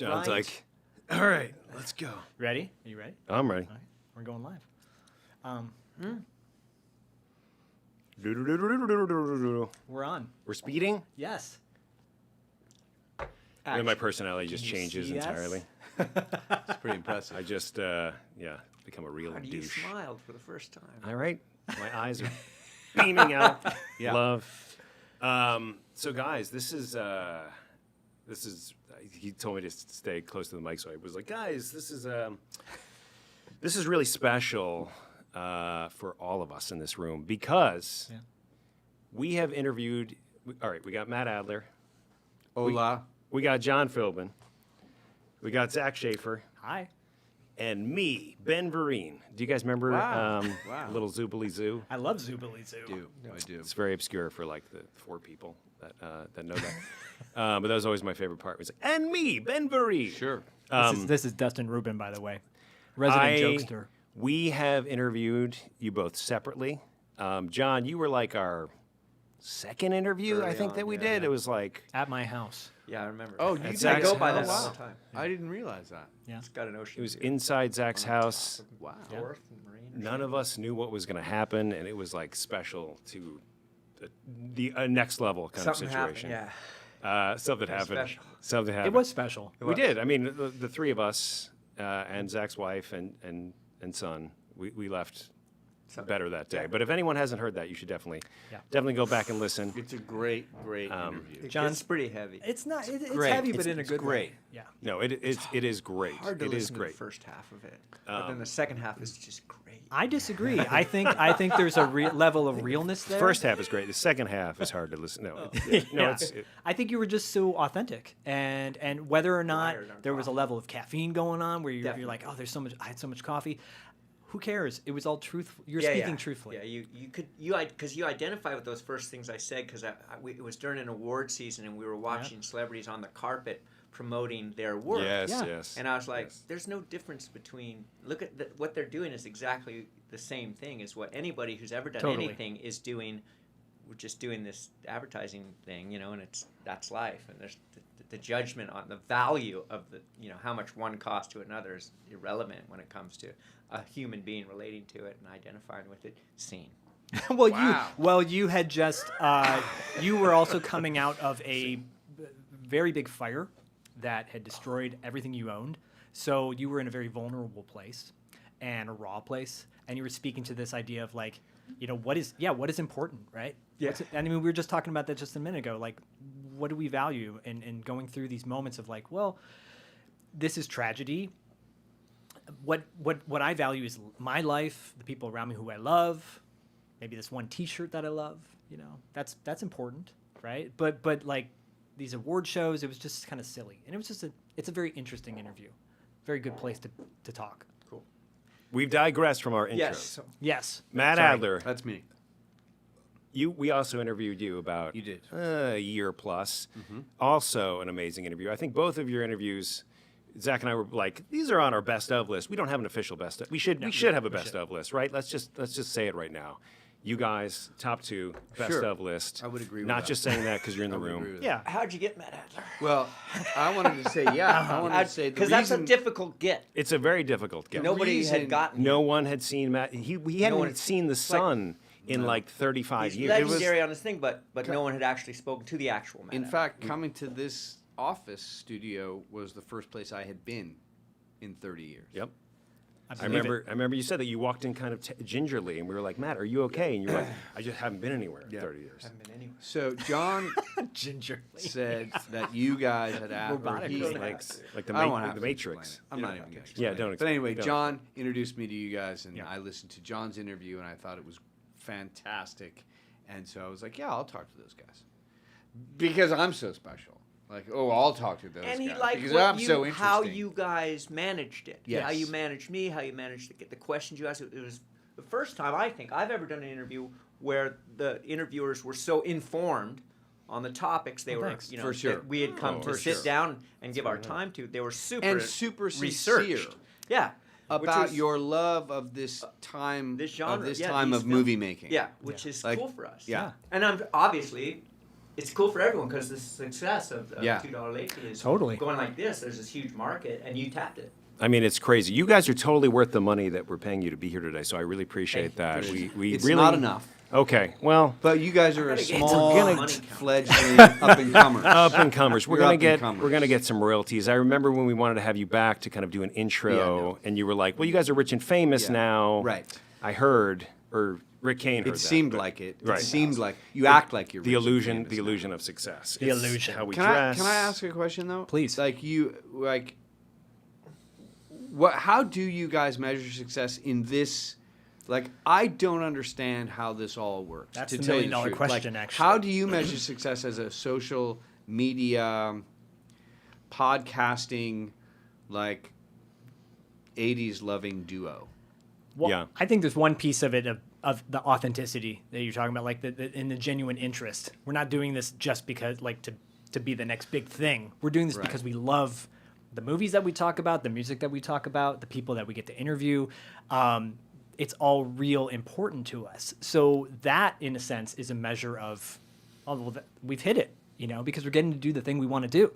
John's like, all right, let's go. Ready? Are you ready? I'm ready. All right, we're going live. We're on. We're speeding? Yes. And then my personality just changes yes? entirely. It's pretty impressive. I just, become a real God, you douche. smiled for the first time. All right. My eyes are beaming out. Yeah. Love. So, guys, this is, he told me to stay close to the mic, so I was like, guys, this is really special for all of us in this room because we have interviewed, all right, we got Matt Adler. Hola. We got John Philbin. We got Zach Schaefer. Hi. And me, Ben Vereen. Do you guys remember Wow. Wow. Little Zoobly Zoo? I love Zoobly Zoo. I do. It's very obscure for like the 4 people that know that. But that was always my favorite part. It was like, and me, Ben Vereen. Sure. This is Dustin Rubin, by the way. Resident jokester. We have interviewed you both separately. John, you were like our second interview, I Early think, on, that we yeah, did. yeah. It was like, At my house. Yeah, I remember. Oh, that. you At did I go Zach's by that house? all the time. I didn't realize that. Yeah. It's got an ocean. it was view. inside Zach's house. Wow. Fourth and Marine. or None of us knew what was going to happen, and it was like special to the next level kind something. of Something situation. happened. Yeah. Something happened. special. Something happened. It was special. We did. I mean, the 3 of us and Zach's wife and son, we left better that day. But if anyone hasn't heard that, you should definitely go back and listen. It's a great interview. John's It's pretty heavy. It's not. It's great. heavy, but It's- in a it's good great. way. Yeah. No, it is great. Hard to It listen is to great. the first half of it, but then the second half is just great. I disagree. I think there's a level of realness there. First half is great. The second half is hard to listen. No, it's I think you were just so authentic, and whether or not Wired on there was a coffee. level of caffeine going on, where you're Definitely. like, oh, there's so much. I had so much coffee. Who cares? It was all truthful. You're Yeah, speaking yeah. truthfully. Yeah, because you identify with those first things I said because it was during an award season and we were watching celebrities on the carpet promoting their work. yes, Yeah. yes. And I was like, yes. there's no difference between, look at what they're doing is exactly the same thing as what anybody who's ever done Totally. anything is doing. We're just doing this advertising thing, and that's life. And there's the judgment on the value of how much one costs to another is irrelevant when it comes to a human being relating to it and identifying with it. Scene. well, you had just you were also coming out of a very big fire that had destroyed everything you owned. So you were in a very vulnerable place and a raw place, and you were speaking to this idea of like, what is important, right? Yeah. I mean, we were just talking about that just a minute ago. Like, what do we value in going through these moments of like, well, this is tragedy. What I value is my life, the people around me who I love, maybe this one T-shirt that I love. That's important, right? But like these award shows, it was just kind of silly, and it was just it's a very interesting interview, very good place to talk. Cool. We've digressed from our intros. Yes. Yes, Matt Sorry. Adler, That's me. we also interviewed you about You did. a year plus. Also an amazing interview. I think both of your interviews, Zach and I were like, these are on our best of list. We don't have an official best of. We should have a best of list, right? Let's just say it right now. You guys, top 2, best Sure. of list. I would agree with Not that. just saying that because you're in the I would agree room. with Yeah, How'd you get Matt Adler? Well, I wanted to say, I wanted to say the Because that's a reason- difficult get. It's a very difficult get. Nobody reason- had gotten. No one had seen Matt. He hadn't one had- seen the sun in like 35 He's years. legendary on his thing, but no one had actually spoken to the actual Matt In Adler. fact, coming to this office studio was the first place I had been in 30 years. Yep. I believe remember you said that you walked in kind of gingerly, and we were like, Matt, are you okay? And you were like, I just haven't been anywhere in 30 years. Haven't been anywhere. So John gingerly. said that you guys had asked, Robotic he, robots. Like the, I won't have the to Matrix. explain it. I'm not even going to explain Yeah, it. don't But explain- anyway, don't. John introduced me to you guys, and Yeah. I listened to John's interview, and I thought it was fantastic. And so I was like, yeah, I'll talk to those guys. Because I'm so special. Like, I'll talk to those And he guys. liked because what I'm so how interesting. you guys managed it. Yes. How you managed me, how you managed to get the questions you asked. It was the first time I think I've ever done an interview where the interviewers were so informed on the topics they were, thanks. For sure. that we had come Oh, to for sit sure. down and give our time to. They were super And super researched. sincere. Yeah. which About was- your love of this time, this genre, of this yeah, time these of movie making. Yeah, which is Like, cool for us. yeah. And I'm obviously, it's cool for everyone because the success of Yeah. $2 late fee is Totally. going like this. There's this huge market, and you tapped it. I mean, it's crazy. You guys are totally worth the money that we're paying you to be here today, so I really appreciate that. We It's really not enough. Okay, well, But you guys are a gotta get small, some money count. fledgling up-and-comers. up and comers. We're You're gonna up-and-comers. we're gonna get some royalties. I remember when we wanted to have you back to kind of do an intro, Yeah, no. and you were like, "Well, you guys are rich and famous Yeah. now." Right. I heard, or Rick Kane heard It that, seemed but like it. Right. It seemed like you act like you're the rich and illusion, famous the now. illusion of success. The It's illusion. How we Can dress. I ask a question though? Please. How do you guys measure success in this? Like, I don't understand how this all works. That's to the tell you million-dollar truth. question, Like, actually. how do you measure success as a social media, podcasting, like, 80s loving duo? Well, Yeah. I think there's one piece of it of the authenticity that you're talking about, like in the genuine interest. We're not doing this just because, like, to be the next big thing. We're doing this Right. because we love the movies that we talk about, the music that we talk about, the people that we get to interview. It's all real important to us. So that, in a sense, is a measure of, oh, well, we've hit it, because we're getting to do the thing we want to do.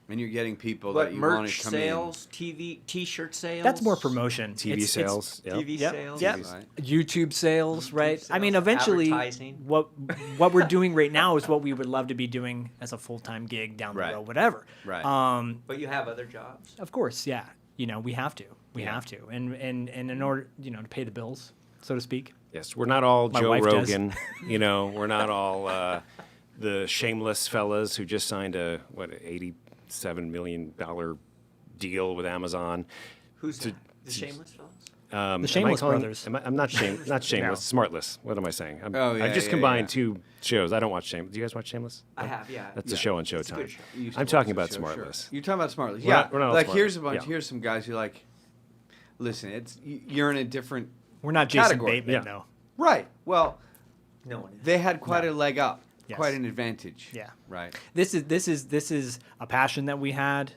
And you're getting people What that you want merch to come sales, TV, T-shirt sales? That's more promotion. TV sales. Yep. TV Yep. sales. Yep. in. Right? YouTube sales, right? I sales, mean, eventually, advertising. what we're doing right now is what we would love to be doing as a full-time gig down the Right. road, whatever. Right. But you have other jobs. Of course, yeah. We have to. We have to, and in order, to pay the bills, so to speak. Yes, we're not all My Joe wife does. Rogan. We're not all the shameless fellas who just signed a $87 million deal with Amazon. Who's that? The Shameless fellas? The Am I Shameless calling- Brothers. I'm not shameless. No. Smartless. What am I saying? Oh, yeah, I just yeah, combined yeah. two shows. I don't watch Shameless. Do you guys watch Shameless? I have, yeah. That's Yeah. a show on It's a Showtime. good show. You used to I'm watch talking the about show, Smartless. You're talking about Smartless. We're Yeah. not all Like, Smartless. here's a bunch. Yeah. Here's some guys who like. Listen, you're in a different. We're not Jason Category. Bateman, Yeah. though. Right. Well, No one is. they had quite a leg up. Yes. Quite an advantage. Yeah. Right. This is a passion that we had.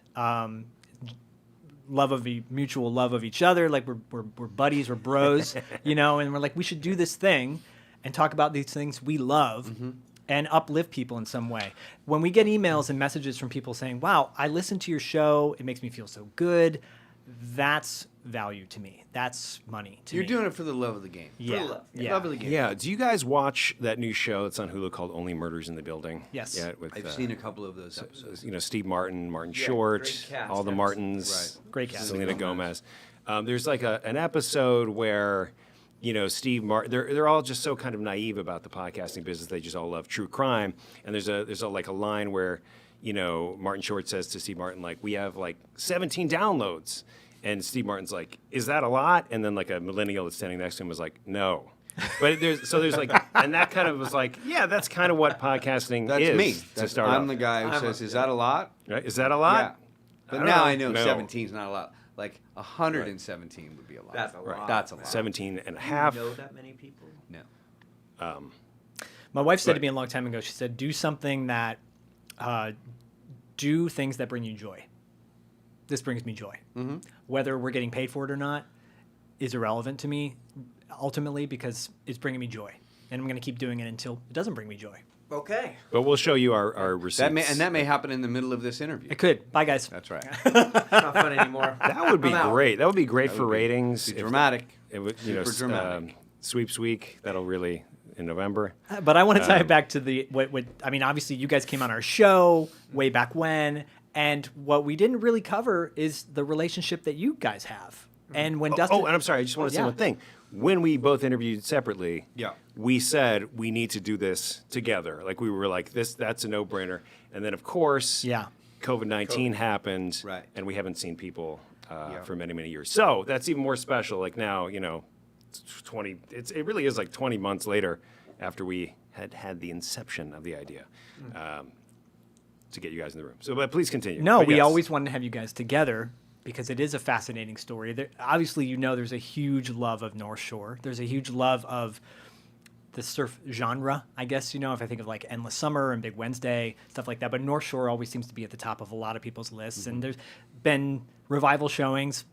Mutual love of each other. Like we're buddies, we're bros, and we're like, we should do this thing and talk about these things we love and uplift people in some way. When we get emails and messages from people saying, wow, I listened to your show, it makes me feel so good, that's value to me. That's money to You're me. doing it for the love of the game. yeah. love. Yeah. Love of the game. Yeah. Do you guys watch that new show that's on Hulu called Only Murders in the Building? Yes. Yeah, with, I've seen a couple of those episodes. Steve Martin, Martin Yeah, Short, great cast, all the yeah. Martins, Right. Great cast. Selena Gomez. There's like an episode where, Steve Martin, they're all just so kind of naive about the podcasting business. They just all love true crime. And there's a line where, Martin Short says to Steve Martin, like, we have like 17 downloads. And Steve Martin's like, is that a lot? And then like a millennial that's standing next to him was like, no. But there's like, and that kind of was like, yeah, that's kind of what podcasting That's is me. to start I'm off. the guy who I'm says, a- "Is that a lot?" Right? Is that a lot? Yeah. But don't now know. I know No. 17 is not a lot. Like 117 would be a lot. That's a lot. That's a lot. 17 and a Do half. you know that many people? No. My wife said Right. to me a long time ago, she said, do something that, do things that bring you joy. This brings me joy. Mm-hmm. Whether we're getting paid for it or not is irrelevant to me, ultimately, because it's bringing me joy. And I'm going to keep doing it until it doesn't bring me joy. Okay. But we'll show you our receipts. That may happen in the middle of this interview. It could. Bye, guys. That's right. It's not fun anymore. That would be I'm out. great. That would be great That for would be- ratings. be If- dramatic. It would, Super dramatic. Sweeps week. That'll really in November. But I want to tie it back to what I mean, obviously, you guys came on our show way back when. And what we didn't really cover is the relationship that you guys have. And when Dustin... Oh, and I'm sorry. I just want to say yeah. one thing. When we both interviewed separately, Yeah. we said we need to do this together. Like we were like, that's a no-brainer. And then, of course, Yeah. COVID-19 happened, Right. and we haven't seen people Yeah. for many, many years. So that's even more special. Like now, it's 20. It really is like 20 months later after we had the inception of the idea to get you guys in the room. So, but please continue. No, But we yes. always wanted to have you guys together because it is a fascinating story. Obviously, there's a huge love of North Shore. There's a huge love of the surf genre, I guess, if I think of like Endless Summer and Big Wednesday, stuff like that. But North Shore always seems to be at the top of a lot of people's lists. And there's been revival showings.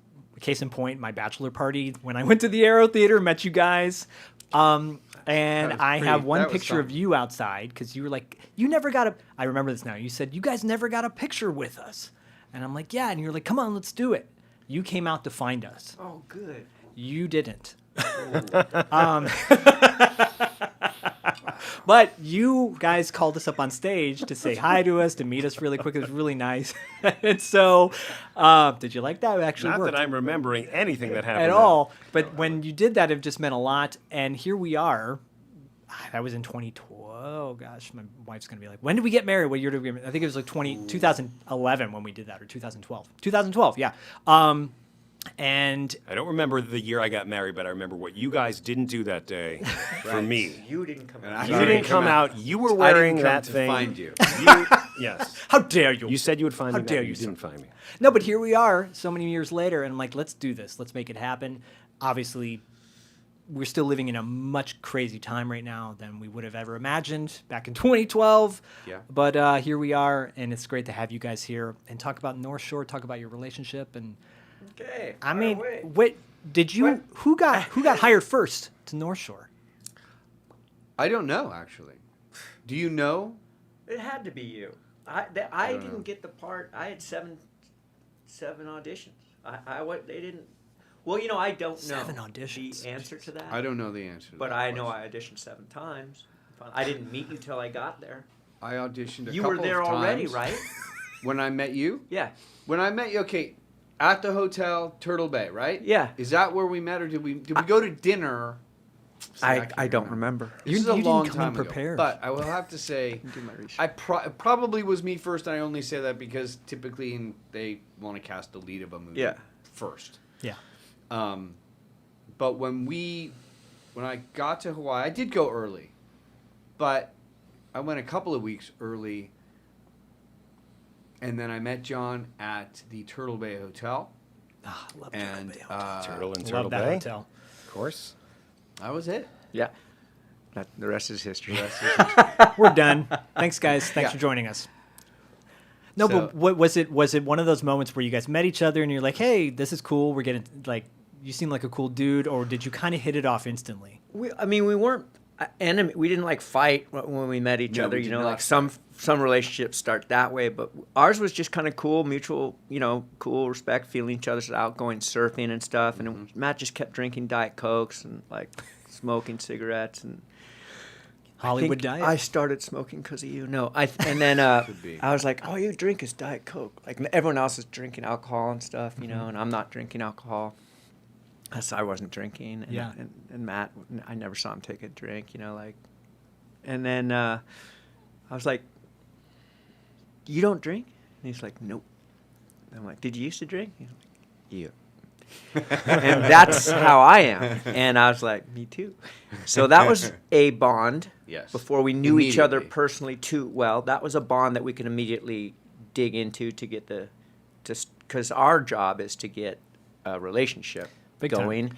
Case in point, my bachelor party, when I went to the Aero Theater, met you guys. And That was I have pretty- one that was picture of something. you outside because you were like, you never got a. I remember this now. You said you guys never got a picture with us, and I'm like, yeah. And you're like, come on, let's do it. You came out to find us. Oh, good. You didn't. But you guys called us up on stage to say hi to us, to meet us really quick. It was really nice. And so, did you like that? It actually Not worked that I'm remembering anything that happened at all. But when you did that, it just meant a lot. And here we are. That was in 2012. Oh, gosh. My wife's going to be like, when did we get married? What year did we get married? I think it was like 2011 when we did that, or 2012. 2012, yeah. And I don't remember the year I got married, but I remember what you guys didn't do that day for me. You didn't come And out. I You Sorry. didn't come out. You were I wearing didn't come that to thing. find you. Yes. how dare you? You said you would find How me. dare but you, didn't find me. No, but here we are so many years later, and I'm like, let's do this. Let's make it happen. Obviously, we're still living in a much crazy time right now than we would have ever imagined back in 2012. Yeah. But here we are, and it's great to have you guys here and talk about North Shore, talk about your relationship. And Okay. I fire mean, away. what did you? What? Who got hired first to North Shore? I don't know, actually. Do you know? It had to be you. I don't didn't know. get the part. I had seven auditions. They didn't. Well, you know, I don't know 7 auditions. the answer to that. I don't know the answer to But that I know question. I auditioned 7 times. I didn't meet you till I got there. I auditioned a You couple were there of already, times. right? When I met you? Yeah. When I met you, okay, at the hotel, Turtle Bay, right? Yeah. Is that where we met, or did we go to dinner? See, I can't don't remember. This You- is a you didn't long come time in ago. prepared. But I will have to say, Do my research. it probably was me first, and I only say that because typically they want to cast the lead of a movie Yeah. first. Yeah. But when I got to Hawaii, I did go early, but I went a couple of weeks early, and then I met John at the Turtle Bay Hotel, Ah, I love and Turtle Bay Hotel. Turtle and Love Turtle that Bay. hotel. Of course. that was it. Yeah. The rest is history. We're done. Thanks, guys. Thanks Yeah. for joining us. No, So- but what was it? Was it one of those moments where you guys met each other and you're like, "Hey, this is cool. We're getting like, you seem like a cool dude," or did you kind of hit it off instantly? We weren't enemy. We didn't like fight when we met each No, other. we You did know, not like some relationships start that way, but ours was just kind of cool, mutual. You know, cool respect, feeling each other's out, going surfing and stuff. And Matt just kept drinking Diet Cokes and like smoking cigarettes and. Hollywood I think diet. I started smoking because of you. No, and then Could be. I was like, "Oh, you drink is Diet Coke." Like everyone else is drinking alcohol and stuff, you know, and I'm not drinking alcohol. So I wasn't drinking. And, Yeah. And Matt, I never saw him take a drink, you know, like. And then I was like, "You don't drink?" And he's like, "Nope." And I'm like, "Did you used to drink?" He's like, "Yeah." And that's how I am. And I was like, "Me too." So that was a bond. Yes. Before we knew each other Immediately. personally too well, that was a bond that we could immediately dig into to get because our job is to get a relationship Big time. going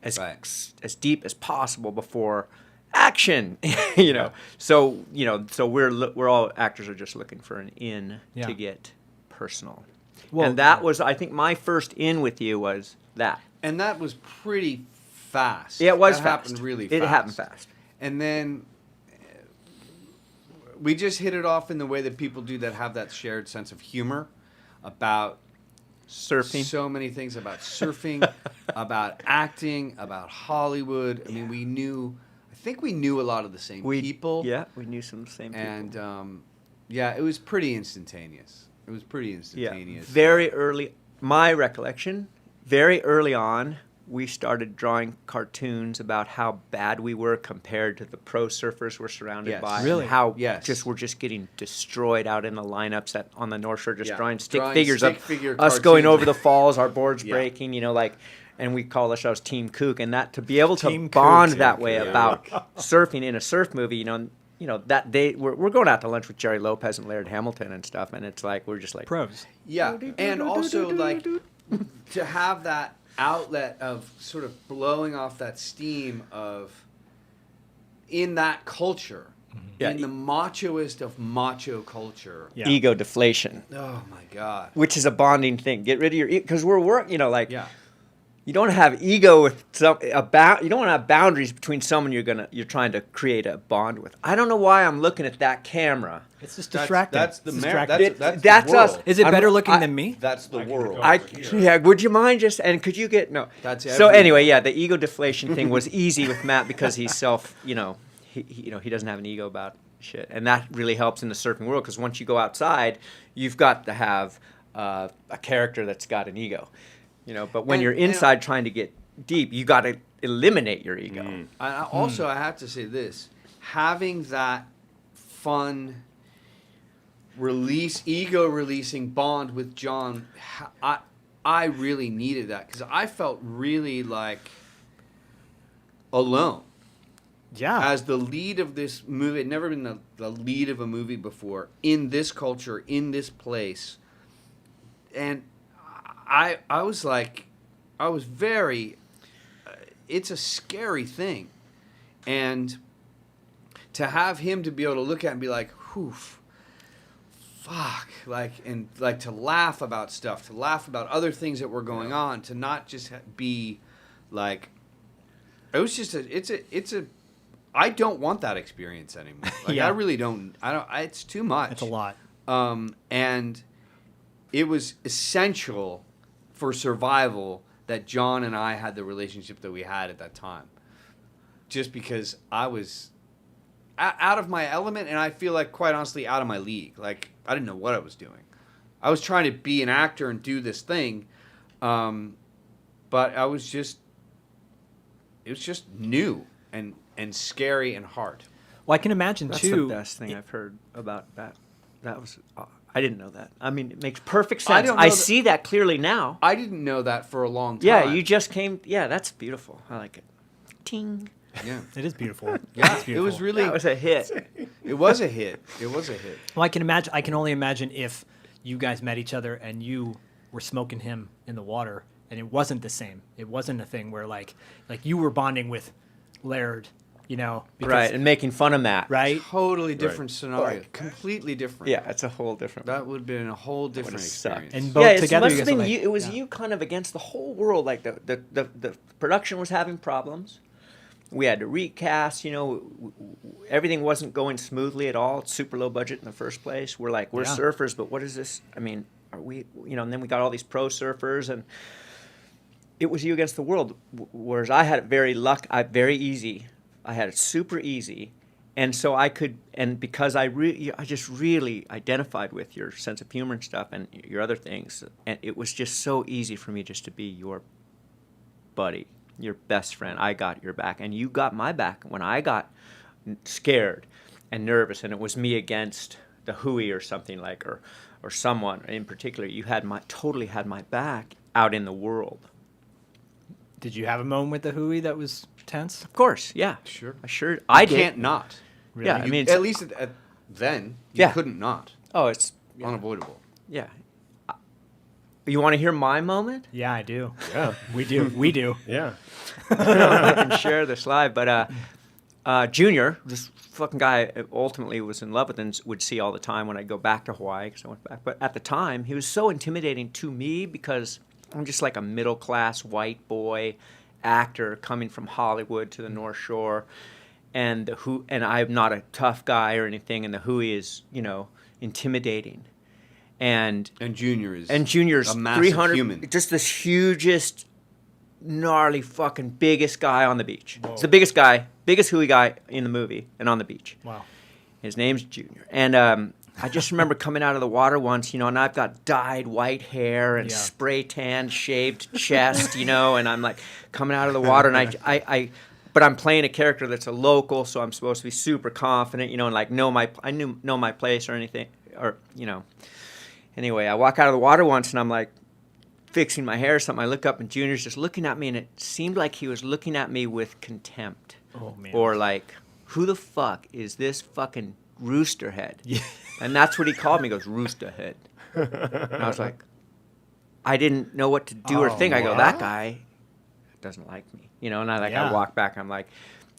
as Right. as deep as possible before action. you know. So we're all actors are just looking for an in Yeah. to get personal. Well, and that was, I think, my first in with you was that. And that was pretty fast. Yeah, it was that fast. happened really It fast. happened fast. And then we just hit it off in the way that people do that have that shared sense of humor about Surfing. so many things, about surfing, about acting, about Hollywood. I mean, I think we knew a lot of the same people. Yeah, we knew some of the same people. And it was pretty instantaneous. It was pretty instantaneous. Very early, my recollection, very early on, we started drawing cartoons about how bad we were compared to the pro surfers we're surrounded Yes. by. Really? And how Yes. we're just getting destroyed out in the lineups on the North Shore, just Yeah. drawing stick Drawing figures stick of figure us going cartoons. over the falls, our boards Yeah. breaking, you know, like, and we call ourselves Team Kook. And that to be able to Team Kook. bond Team that way Kook. about surfing in a surf movie, you know, that day we're going out to lunch with Jerry Lopez and Laird Hamilton and stuff, and it's like we're just like pros. Yeah, and also like to have that outlet of sort of blowing off that steam of in that culture, Yeah. in the machoist of macho culture. Yeah. ego deflation. Oh my God. Which is a bonding thing. Get rid of your because we're work. You know, like Yeah. You don't have ego with you don't want to have boundaries between someone you're trying to create a bond with. I don't know why I'm looking at that camera. It's just distracting. That's the It's mar- distracting. that's the us. world. Is it better looking than me? That's the world. Yeah, would you mind just would you get no? That's so everyone. anyway, yeah, the ego deflation thing was easy with Matt because he's he doesn't have an ego about shit, and that really helps in the surfing world because once you go outside, you've got to have a character that's got an ego, But when you're inside trying to get deep, you got to eliminate your ego. Also, I have to say this: having that fun ego releasing bond with John, I really needed that because I felt really like alone. Yeah. As the lead of this movie, I'd never been the lead of a movie before in this culture, in this place, and I was very. It's a scary thing, and to have him to be able to look at and be like, "Oof, fuck," and to laugh about stuff, to laugh about other things that were going on, to not just be like, it was just I don't want that experience anymore. I really don't. It's too much. It's a lot. And it was essential for survival that John and I had the relationship that we had at that time. Just because I was out of my element, and I feel like, quite honestly, out of my league. Like, I didn't know what I was doing. I was trying to be an actor and do this thing, but it was just new and scary and hard. Well, I can imagine That's too. the best thing I've heard about that. That was I didn't know that. I mean, it makes perfect sense. don't know I that- see that clearly now. I didn't know that for a long time. Yeah, you just came. Yeah, that's beautiful. I like it. Ting. Yeah. It is beautiful. Yeah, It's it beautiful. was really. That was a hit. It was a hit. It was a hit. Well, I can only imagine if you guys met each other and you were smoking him in the water, and it wasn't the same. It wasn't a thing where like you were bonding with Laird, because, Right, and making fun of Matt. right? Totally different scenario. Like- Completely different. Yeah, it's a whole different. That would have been a whole different Would've sucked. experience. And both Yeah, it together. must you have guys been were like- you. It was yeah. you kind of against the whole world. Like the production was having problems. We had to recast. Everything wasn't going smoothly at all. It's super low budget in the first place. We're Yeah. surfers, but what is this? I mean, are we? And then we got all these pro surfers, and it was you against the world. Whereas I had it very easy. I had it super easy. And so I could, and because I just really identified with your sense of humor and stuff and your other things, and it was just so easy for me just to be your buddy, your best friend. I got your back, and you got my back when I got scared and nervous, and it was me against the Hui or something or someone in particular. You totally had my back out in the world. Did you have a moment with the Hui that was tense? Of course, yeah, Sure. I You did. can't not. Really? Yeah, I mean, At least then, you Yeah. couldn't not. oh, it's Unavoidable. yeah. You want to hear my moment? Yeah, I do. Yeah. We do. We do. Yeah. I don't know if I can share this live, but Junior, this fucking guy, I ultimately was in love with and would see all the time when I go back to Hawaii because I went back. But at the time, he was so intimidating to me because I'm just like a middle class white boy actor coming from Hollywood to the North Shore, and I'm not a tough guy or anything, and the Hui is intimidating. And Junior's Junior's a massive 300, human. just the hugest, gnarly, fucking biggest guy on the beach. It's the biggest Hui guy in the movie and on the beach. Wow. His name's Junior. And I just remember coming out of the water once, and I've got dyed white hair and Yeah. spray tan, shaved chest, and I'm like coming out of the water, and but I'm playing a character that's a local, so I'm supposed to be super confident, and like know my place or anything, or Anyway, I walk out of the water once, and I'm like fixing my hair or something. I look up, and Junior's just looking at me, and it seemed like he was looking at me with contempt. Oh, man. Or like, who the fuck is this fucking rooster head? Yeah. And that's what he called me. He goes, rooster head. And I was like, I didn't know what to do or Oh, think. I go, wow. that guy doesn't like me. And I Yeah. walk back. I'm like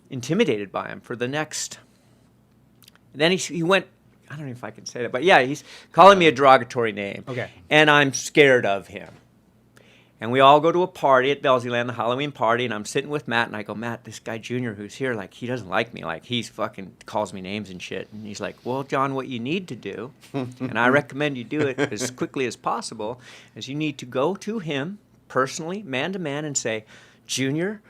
intimidated by him for the next. And then he went. I don't know if I can say that, but yeah, he's calling me a derogatory name. Okay. And I'm scared of him. And we all go to a party at Belseyland, the Halloween party, and I'm sitting with Matt, and I go, Matt, this guy Junior who's here, like, he doesn't like me. Like, he's fucking calls me names and shit. And he's like, well, John, what you need to do, and I recommend you do it as quickly as possible, is you need to go to him personally, man to man, and say, Junior,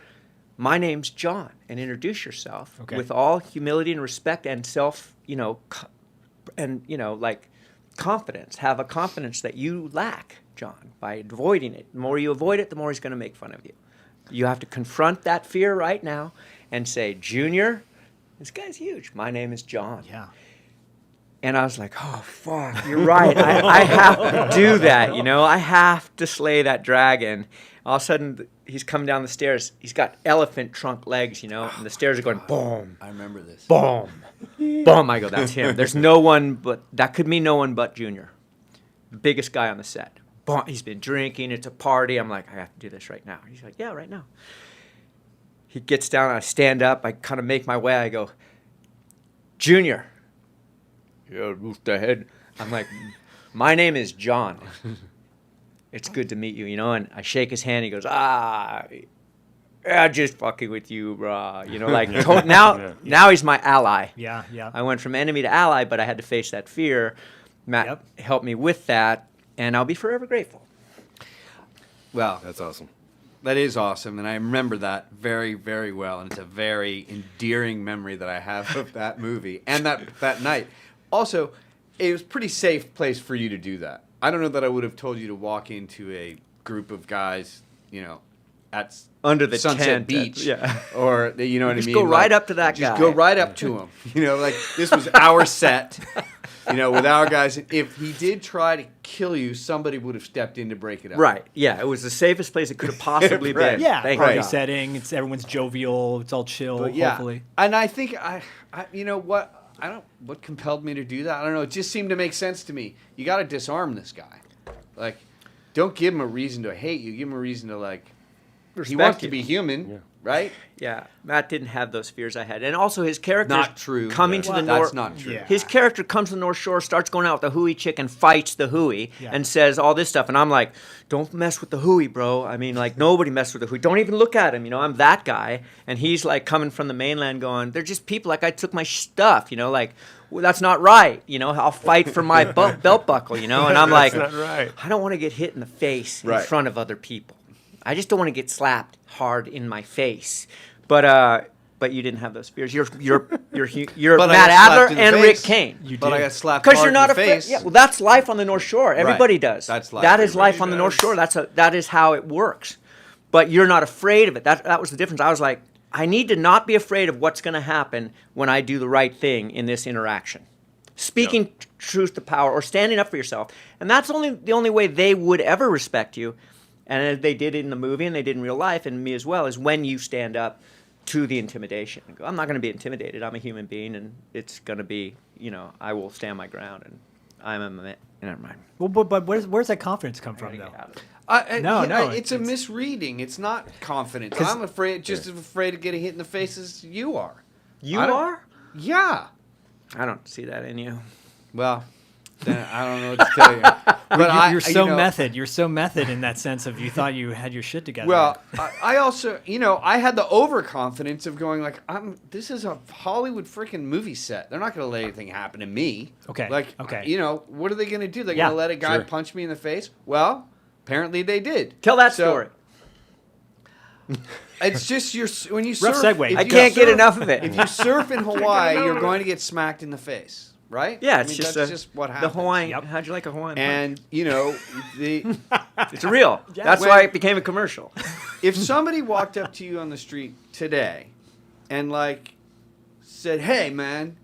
my name's John, and introduce yourself with all humility and respect and like confidence. Have a confidence that you lack, John, by avoiding it. The more you avoid it, the more he's going to make fun of you. You have to confront that fear right now and say, Junior, this guy's huge. My name is John. Yeah. And I was like, oh, fuck, you're right. I have to do that, I have to slay that dragon. All of a sudden, he's coming down the stairs. He's got elephant trunk legs, and the stairs are going boom. I remember this. Boom. Boom. I go, that's him. There's no one but, that could mean no one but Junior. The biggest guy on the set. Boom. He's been drinking. It's a party. I'm like, I have to do this right now. He's like, yeah, right now. He gets down. I stand up. I kind of make my way. I go, Junior. Yeah, move the head. I'm like, my name is John. It's good to meet you, and I shake his hand. He goes, just fucking with you, brah. Now he's my ally. Yeah, yeah. I went from enemy to ally, but I had to face that fear. Matt helped me with that, and I'll be forever grateful. Well, That's awesome. that is awesome, and I remember that very, very well, and it's a very endearing memory that I have of that movie and that night. Also, it was a pretty safe place for you to do that. I don't know that I would have told you to walk into a group of guys, at Under the Sunset tent, Beach, yeah. or you know what I mean. Just go right up to that guy. Just go right up to him. Like this was our set. With our guys. If he did try to kill you, somebody would have stepped in to break it up. Right. Yeah. It was the safest place it could have possibly Right. been. Yeah, Thank party God. setting. Everyone's jovial. It's all chill. But yeah, Hopefully. and I think what compelled me to do that. I don't know. It just seemed to make sense to me. You got to disarm this guy. Like, don't give him a reason to hate you. Give him a reason to he Respect wants to you. be human, right? Yeah, Matt didn't have those fears I had, and also his character Not true. coming to the north. That's not true. Yeah. His character comes to the North Shore, starts going out with the hooey chick, and fights the hooey, Yeah. and says all this stuff. And I'm like, don't mess with the hooey, bro. I mean, nobody mess with the hooey. Don't even look at him. I'm that guy. And he's coming from the mainland, going, they're just people. I took my stuff. Well, that's not right. I'll fight for my belt buckle. And I'm like, That's not right. I don't want to get hit in the face in Right. front of other people. I just don't want to get slapped hard in my face. But you didn't have those fears. You're But I Matt got Adler slapped in the and Rick face. Kane. But I got slapped Because hard you're not in the afraid. face. Yeah, well, that's life on the North Shore. Everybody does. That's life. That is life Everybody on the North does. Shore. That is how it works. But you're not afraid of it. That was the difference. I was like, I need to not be afraid of what's going to happen when I do the right thing in this interaction. Speaking truth to power or standing up for yourself. And that's the only way they would ever respect you. And they did it in the movie and they did in real life, and me as well, is when you stand up to the intimidation. And go, I'm not going to be intimidated. I'm a human being, and it's going to be, I will stand my ground. And I'm a man. Never mind. Well, but where's that confidence come from, though? No, it's a misreading. It's not confidence. I'm just as afraid of getting hit in the face as you are. You I don't- are? Yeah. I don't see that in you. Well, then I don't know what to tell you. But You're so method. You're so method in that sense of you thought you had your shit together. Well, I also, I had the overconfidence of going this is a Hollywood freaking movie set. They're not going to let anything happen to me. Okay, okay. What are they going to do? They're Yeah, going to let a guy sure. punch me in the face? Well, apparently they did. Tell that So, story. It's just when you surf. segue. if I you can't get surf- enough of it. If you surf in Hawaii, you're going to get smacked in the face, right? Yeah, I it's mean, just that's just what the happens. Hawaiian. Yep. How'd you like a Hawaiian? And the it's real. That's When- why it became a commercial. if somebody walked up to you on the street today and said, "Hey, man,"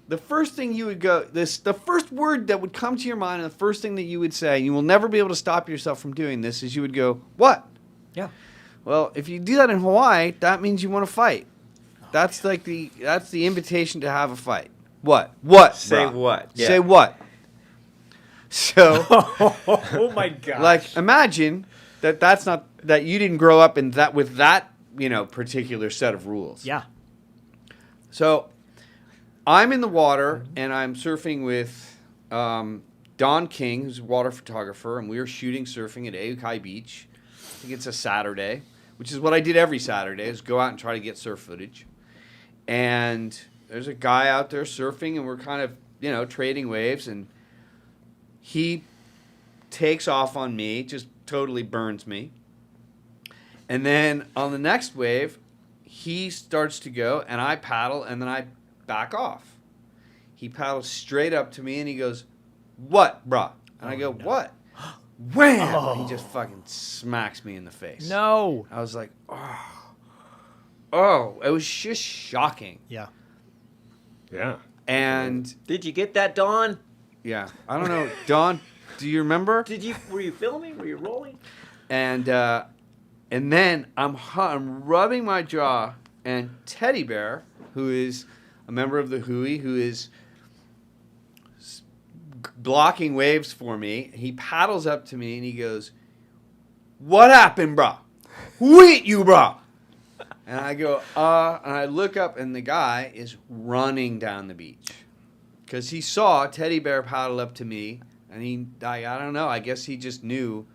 the first thing you would the first word that would come to your mind, and the first thing that you would say, and you will never be able to stop yourself from doing this, is you would go, "What?" yeah. Well, if you do that in Hawaii, that means you want to fight. That's that's the invitation to have a fight. What? What? Say bruh? what? Yeah. Say what? So, Oh my god. imagine that's not that you didn't grow up in that with that particular set of rules. Yeah. So, I'm in the water and I'm surfing with Don King, who's a water photographer, and we were shooting surfing at Aukai Beach. think it's a Saturday, which is what I did every Saturday, is go out and try to get surf footage. And there's a guy out there surfing, and we're kind of, trading waves, and he takes off on me, just totally burns me. And then on the next wave, he starts to go, and I paddle, and then I back off. He paddles straight up to me, and he goes, "What, brah?" And I go, no. "What?" Wham! And he just fucking smacks me in the face. No. I was like, oh, it was just shocking. Yeah. Yeah. And Did you get that, Don? yeah, I don't know, Don, do you remember? Were you filming? Were you rolling? And then I'm rubbing my jaw, and Teddy Bear, who is a member of the Hui, who is blocking waves for me, he paddles up to me and he goes, "What happened, brah? Who hit you, brah?" And I go, and I look up, and the guy is running down the beach because he saw Teddy Bear paddle up to me, and I don't know, I guess he just knew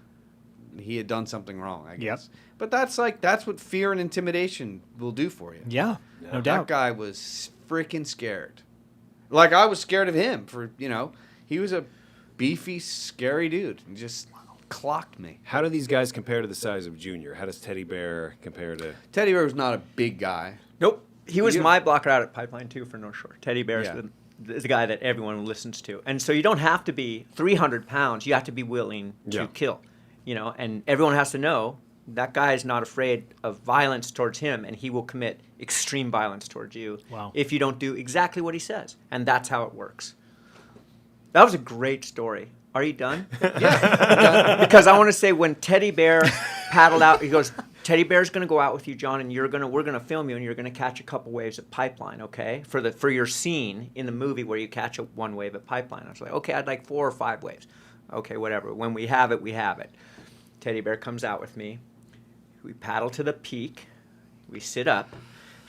he had done something wrong, I guess. But that's what fear and intimidation will do for you. Yeah. No That doubt. guy was freaking scared. Like, I was scared of him for, he was a beefy, scary dude. He just clocked me. How do these guys compare to the size of Junior? How does Teddy Bear compare to? Teddy Bear was not a big guy. Nope. He was You- my blocker out at Pipeline 2 for North Shore. Teddy Bear's Yeah. the guy that everyone listens to. And so you don't have to be 300 pounds. You have to be willing to Yeah. kill. And everyone has to know that guy is not afraid of violence towards him, and he will commit extreme violence towards you Wow. if you don't do exactly what he says. And that's how it works. That was a great story. Are you done? Yeah. Because I want to say when Teddy Bear paddled out, he goes, "Teddy Bear's going to go out with you, John, and we're going to film you, and you're going to catch a couple waves at Pipeline, okay? For your scene in the movie where you catch one wave at Pipeline." I was like, "Okay, I'd like 4 or 5 waves." Okay, whatever. When we have it, we have it. Teddy Bear comes out with me. We paddle to the peak. We sit up.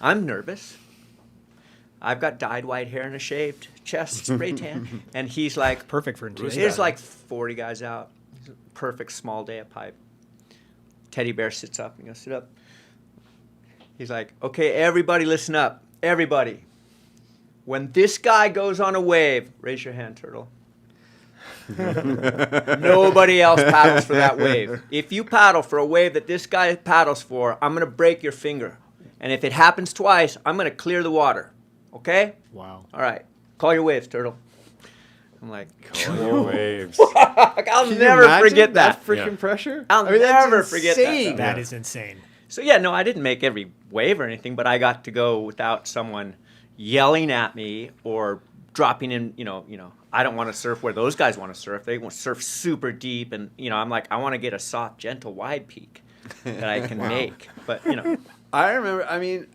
I'm nervous. I've got dyed white hair and a shaved chest, spray tan. And he's like, Perfect for intimidation. there's like 40 guys out. It's a perfect small day at Pipe. Teddy Bear sits up and goes, "Sit up." He's like, "Okay, everybody listen up. Everybody. When this guy goes on a wave," raise your hand, Turtle. Nobody else paddles for that wave. If you paddle for a wave that this guy paddles for, I'm going to break your finger. And if it happens twice, I'm going to clear the water. Okay? Wow. All right. Call your waves, Turtle. I'm like, Call your waves. I'll Can you never imagine forget that. freaking Yeah. pressure. I'll that's never forget that, insane. though. That is insane. So yeah, no, I didn't make every wave or anything, but I got to go without someone yelling at me or dropping in. I don't want to surf where those guys want to surf. They want to surf super deep, and I'm like, I want to get a soft, gentle, wide peak that I can make. But I remember. I mean,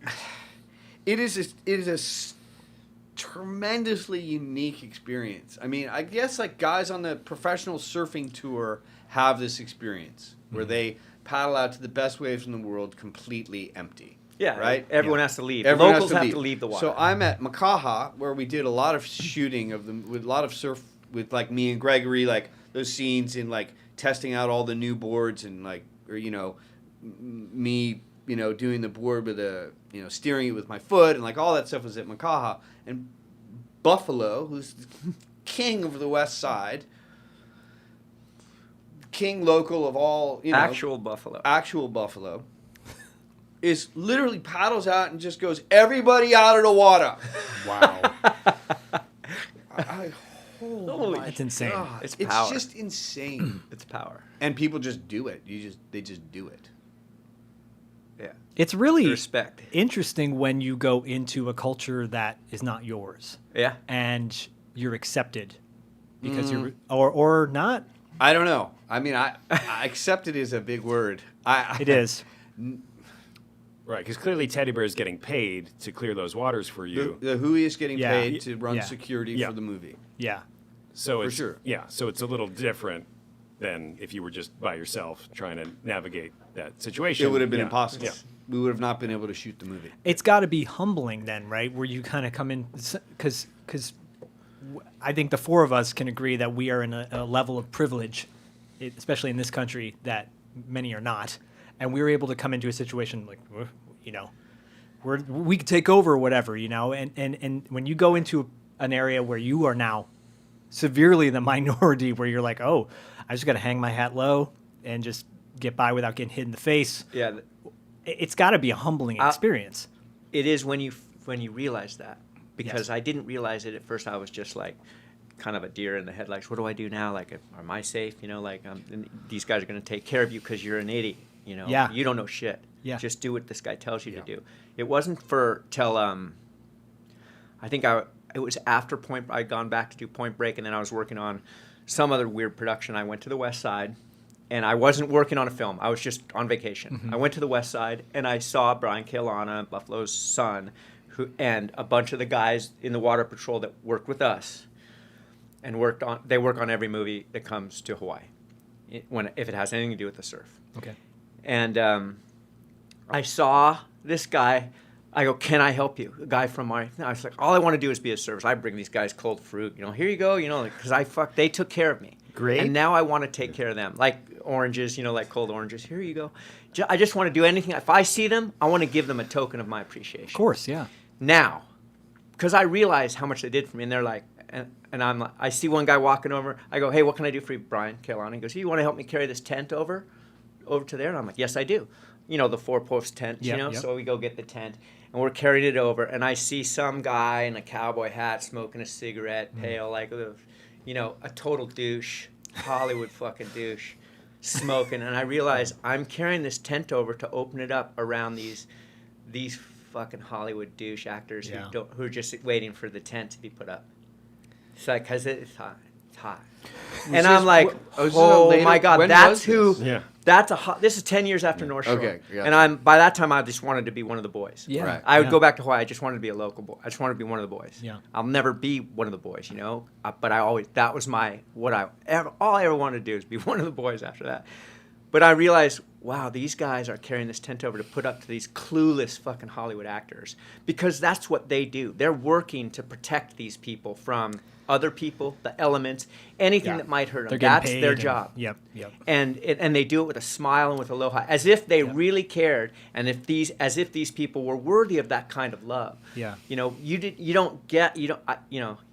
it is a tremendously unique experience. I mean, I guess like guys on the professional surfing tour have this experience where they paddle out to the best waves in the world completely empty. yeah, Right? Everyone has to leave. Everyone Locals has have to leave the water. So I'm at Makaha, where we did a lot of shooting of them with a lot of surf with like me and Gregory, like those scenes in like testing out all the new boards and like, or me, doing the board with steering it with my foot and like all that stuff was at Makaha. And Buffalo, who's the king of the West Side, king local of all, Actual Buffalo. actual Buffalo, is literally paddles out and just goes, "Everybody out of the water." Wow. Holy That's insane. God. It's It's power. just insane. It's power. And people just do it. They just do it. Yeah. It's really Respect. interesting when you go into a culture that is not yours Yeah. and you're accepted because you're or not. I don't know. I mean, I accepted is a big word. It is. Right, because clearly Teddy Bear is getting paid to clear those waters for you. The Hui is getting Yeah. paid to run Yeah. security Yeah. for the movie. Yeah. So For it's sure. Yeah, so it's a little different than if you were just by yourself trying to navigate that situation. It would have been Yeah. impossible. Yeah. We would have not been able to shoot the movie. It's got to be humbling then, right? Where you kind of come in because I think the four of us can agree that we are in a level of privilege, especially in this country, that many are not. and we were able to come into a situation like, you know, we could take over or whatever, you know, and when you go into an area where you are now severely the minority, where you're like, oh, I just got to hang my hat low and just get by without getting hit in the face. Yeah. It's got to be a humbling experience. It is when you realize that, because Yes. I didn't realize it at first. I was just like kind of a deer in the headlights. What do I do now? Like, am I safe? You know, like these guys are going to take care of you because you're an idiot. You know, Yeah. You don't know shit. Yeah. Just do what this guy tells you to do. It wasn't till I think it was after I'd gone back to do Point Break, and then I was working on some other weird production. I went to the West Side, and I wasn't working on a film. I was just on vacation. Mm-hmm. I went to the West Side, and I saw Brian Kehlana, Buffalo's son, and a bunch of the guys in the Water Patrol that worked with us, and they work on every movie that comes to Hawaii, if it has anything to do with the surf. Okay. And I saw this guy. I go, can I help you? A guy from I was like, all I want to do is be of service. I bring these guys cold fruit. You know, here you go. You know, because they took care of me. Great. And now I want to take care of them. Like oranges, you know, like cold oranges. Here you go. I just want to do anything. If I see them, I want to give them a token of my appreciation. Of course, yeah. Now, because I realize how much they did for me, and they're like, and I'm like, I see one guy walking over. I go, hey, what can I do for you, Brian Kehlana? He goes, hey, you want to help me carry this tent over to there? And I'm like, yes, I do. You know, the 4-post tent, Yep, you know? yep. So we go get the tent, and we're carrying it over, and I see some guy in a cowboy hat smoking a cigarette, pale, like, you know, a total douche, Hollywood fucking douche, smoking. And I realize I'm carrying this tent over to open it up around these fucking Hollywood douche actors who are just waiting for the tent to be put up. It's like, because it's hot. It's hot. And I'm like, oh my God, when that's was who. this? Yeah. This is 10 years after North Shore. Okay, gotcha. And by that time, I just wanted to be one of the boys. Yeah. Right. I would Yeah. go back to Hawaii. I just wanted to be a local boy. I just wanted to be one of the boys. Yeah. I'll never be one of the boys, you know. But that was all I ever wanted to do is be one of the boys after that. But I realized, wow, these guys are carrying this tent over to put up to these clueless fucking Hollywood actors, because that's what they do. They're working to protect these people from other people, the elements, anything Yeah. that might hurt them. They're getting That's paid their and- job. Yep. And they do it with a smile and with aloha, as if they really cared, and as if these people were worthy of that kind of love. Yeah. You know,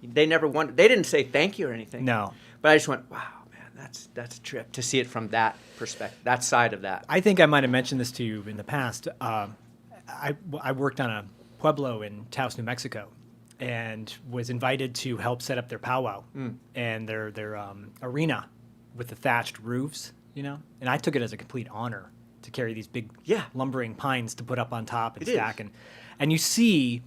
they never wanted. They didn't say thank you or anything. No. But I just went, wow, man, that's a trip to see it from that perspective, that side of that. I think I might have mentioned this to you in the past. I worked on a pueblo in Taos, New Mexico, and was invited to help set up their powwow and their arena with the thatched roofs, you know. And I took it as a complete honor to carry these big lumbering pines to put up on top and It stack. And you see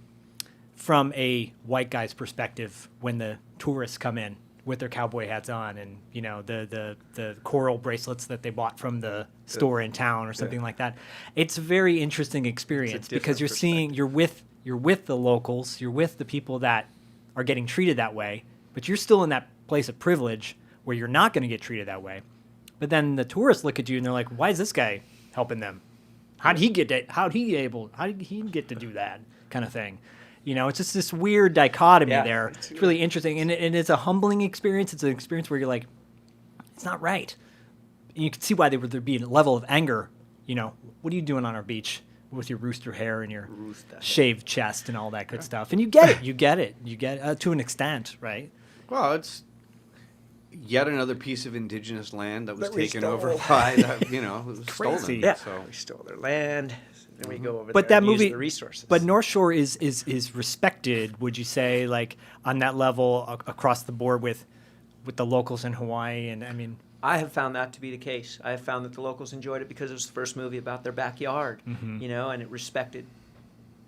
from a white guy's perspective when the tourists come in with their cowboy hats on, and you know the coral bracelets that they bought from the store in town or something like that. It's a very interesting experience because you're seeing you're with the locals, you're with the people that are getting treated that way, but you're still in that place of privilege where you're not going to get treated that way. But then the tourists look at you and they're like, "Why is this guy helping them? How did he get to do that?" kind of thing. You know, it's just this weird dichotomy there. It's really interesting. And it's a humbling experience. It's an experience where you're like, it's not right. And you can see why there'd be a level of anger. You know, what are you doing on our beach with your rooster hair and your shaved chest and all that good stuff? And you get it. You get it to an extent, right? Well, it's yet another piece of indigenous land that was That we taken stole. over by, it was Crazy. stolen. Yeah, So we stole their land. Then we go over But there that and movie, use the resources. but North Shore is respected. Would you say, like on that level across the board with the locals in Hawaii? And I mean, I have found that to be the case. I have found that the locals enjoyed it because it was the first movie about their backyard, you know, and it respected.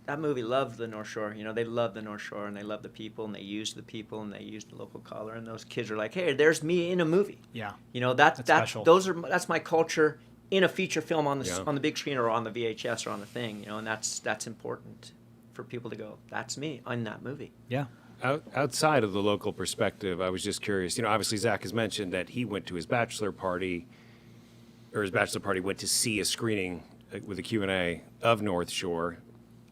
That movie loved the North Shore. You know, they love the North Shore, and they love the people, and they use the people, and they use the local color. And those kids are like, "Hey, there's me in a movie." yeah, You know, that's special. that's my culture in a feature film on the big screen or on the VHS or on the thing. You know, and that's important for people to go, "That's me in that movie." yeah. Outside of the local perspective, I was just curious. You know, obviously Zach has mentioned that he went to his bachelor party, went to see a screening with a Q&A of North Shore.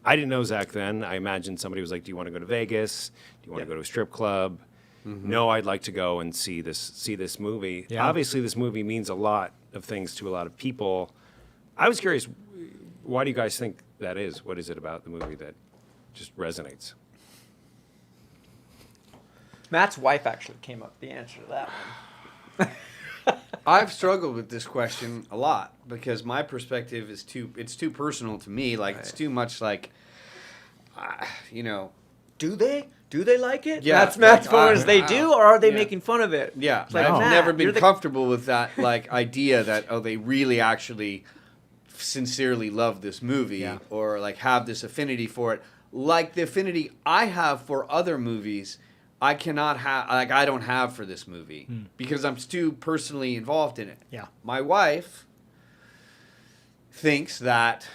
I didn't know Zach then. I imagined somebody was like, "Do you want to go to Vegas? Do you want to go to a strip club?" No, I'd like to go and see this movie. Yeah. Obviously, this movie means a lot of things to a lot of people. I was curious, why do you guys think that is? What is it about the movie that just resonates? Matt's wife actually came up with the answer to that one. I've struggled with this question a lot because my perspective is it's too personal to me. Like it's too much like, you know. Do they like it? Yeah, That's Matt's like, point. Is they do, or are they yeah. making fun of it? Yeah, It's like, I've Matt, never you're been the- comfortable with that like idea that they really actually sincerely love this movie Yeah. or like have this affinity for it. Like the affinity I have for other movies, I cannot have like I don't have for this movie because I'm too personally involved in it. Yeah. My wife thinks that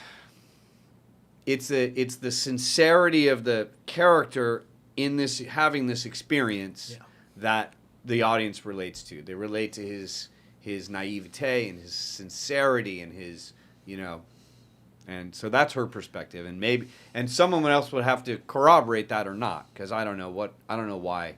it's the sincerity of the character in this having this experience that the audience relates to. They relate to his naivete and his sincerity and his, you know, and so that's her perspective. And someone else would have to corroborate that or not, because I don't know why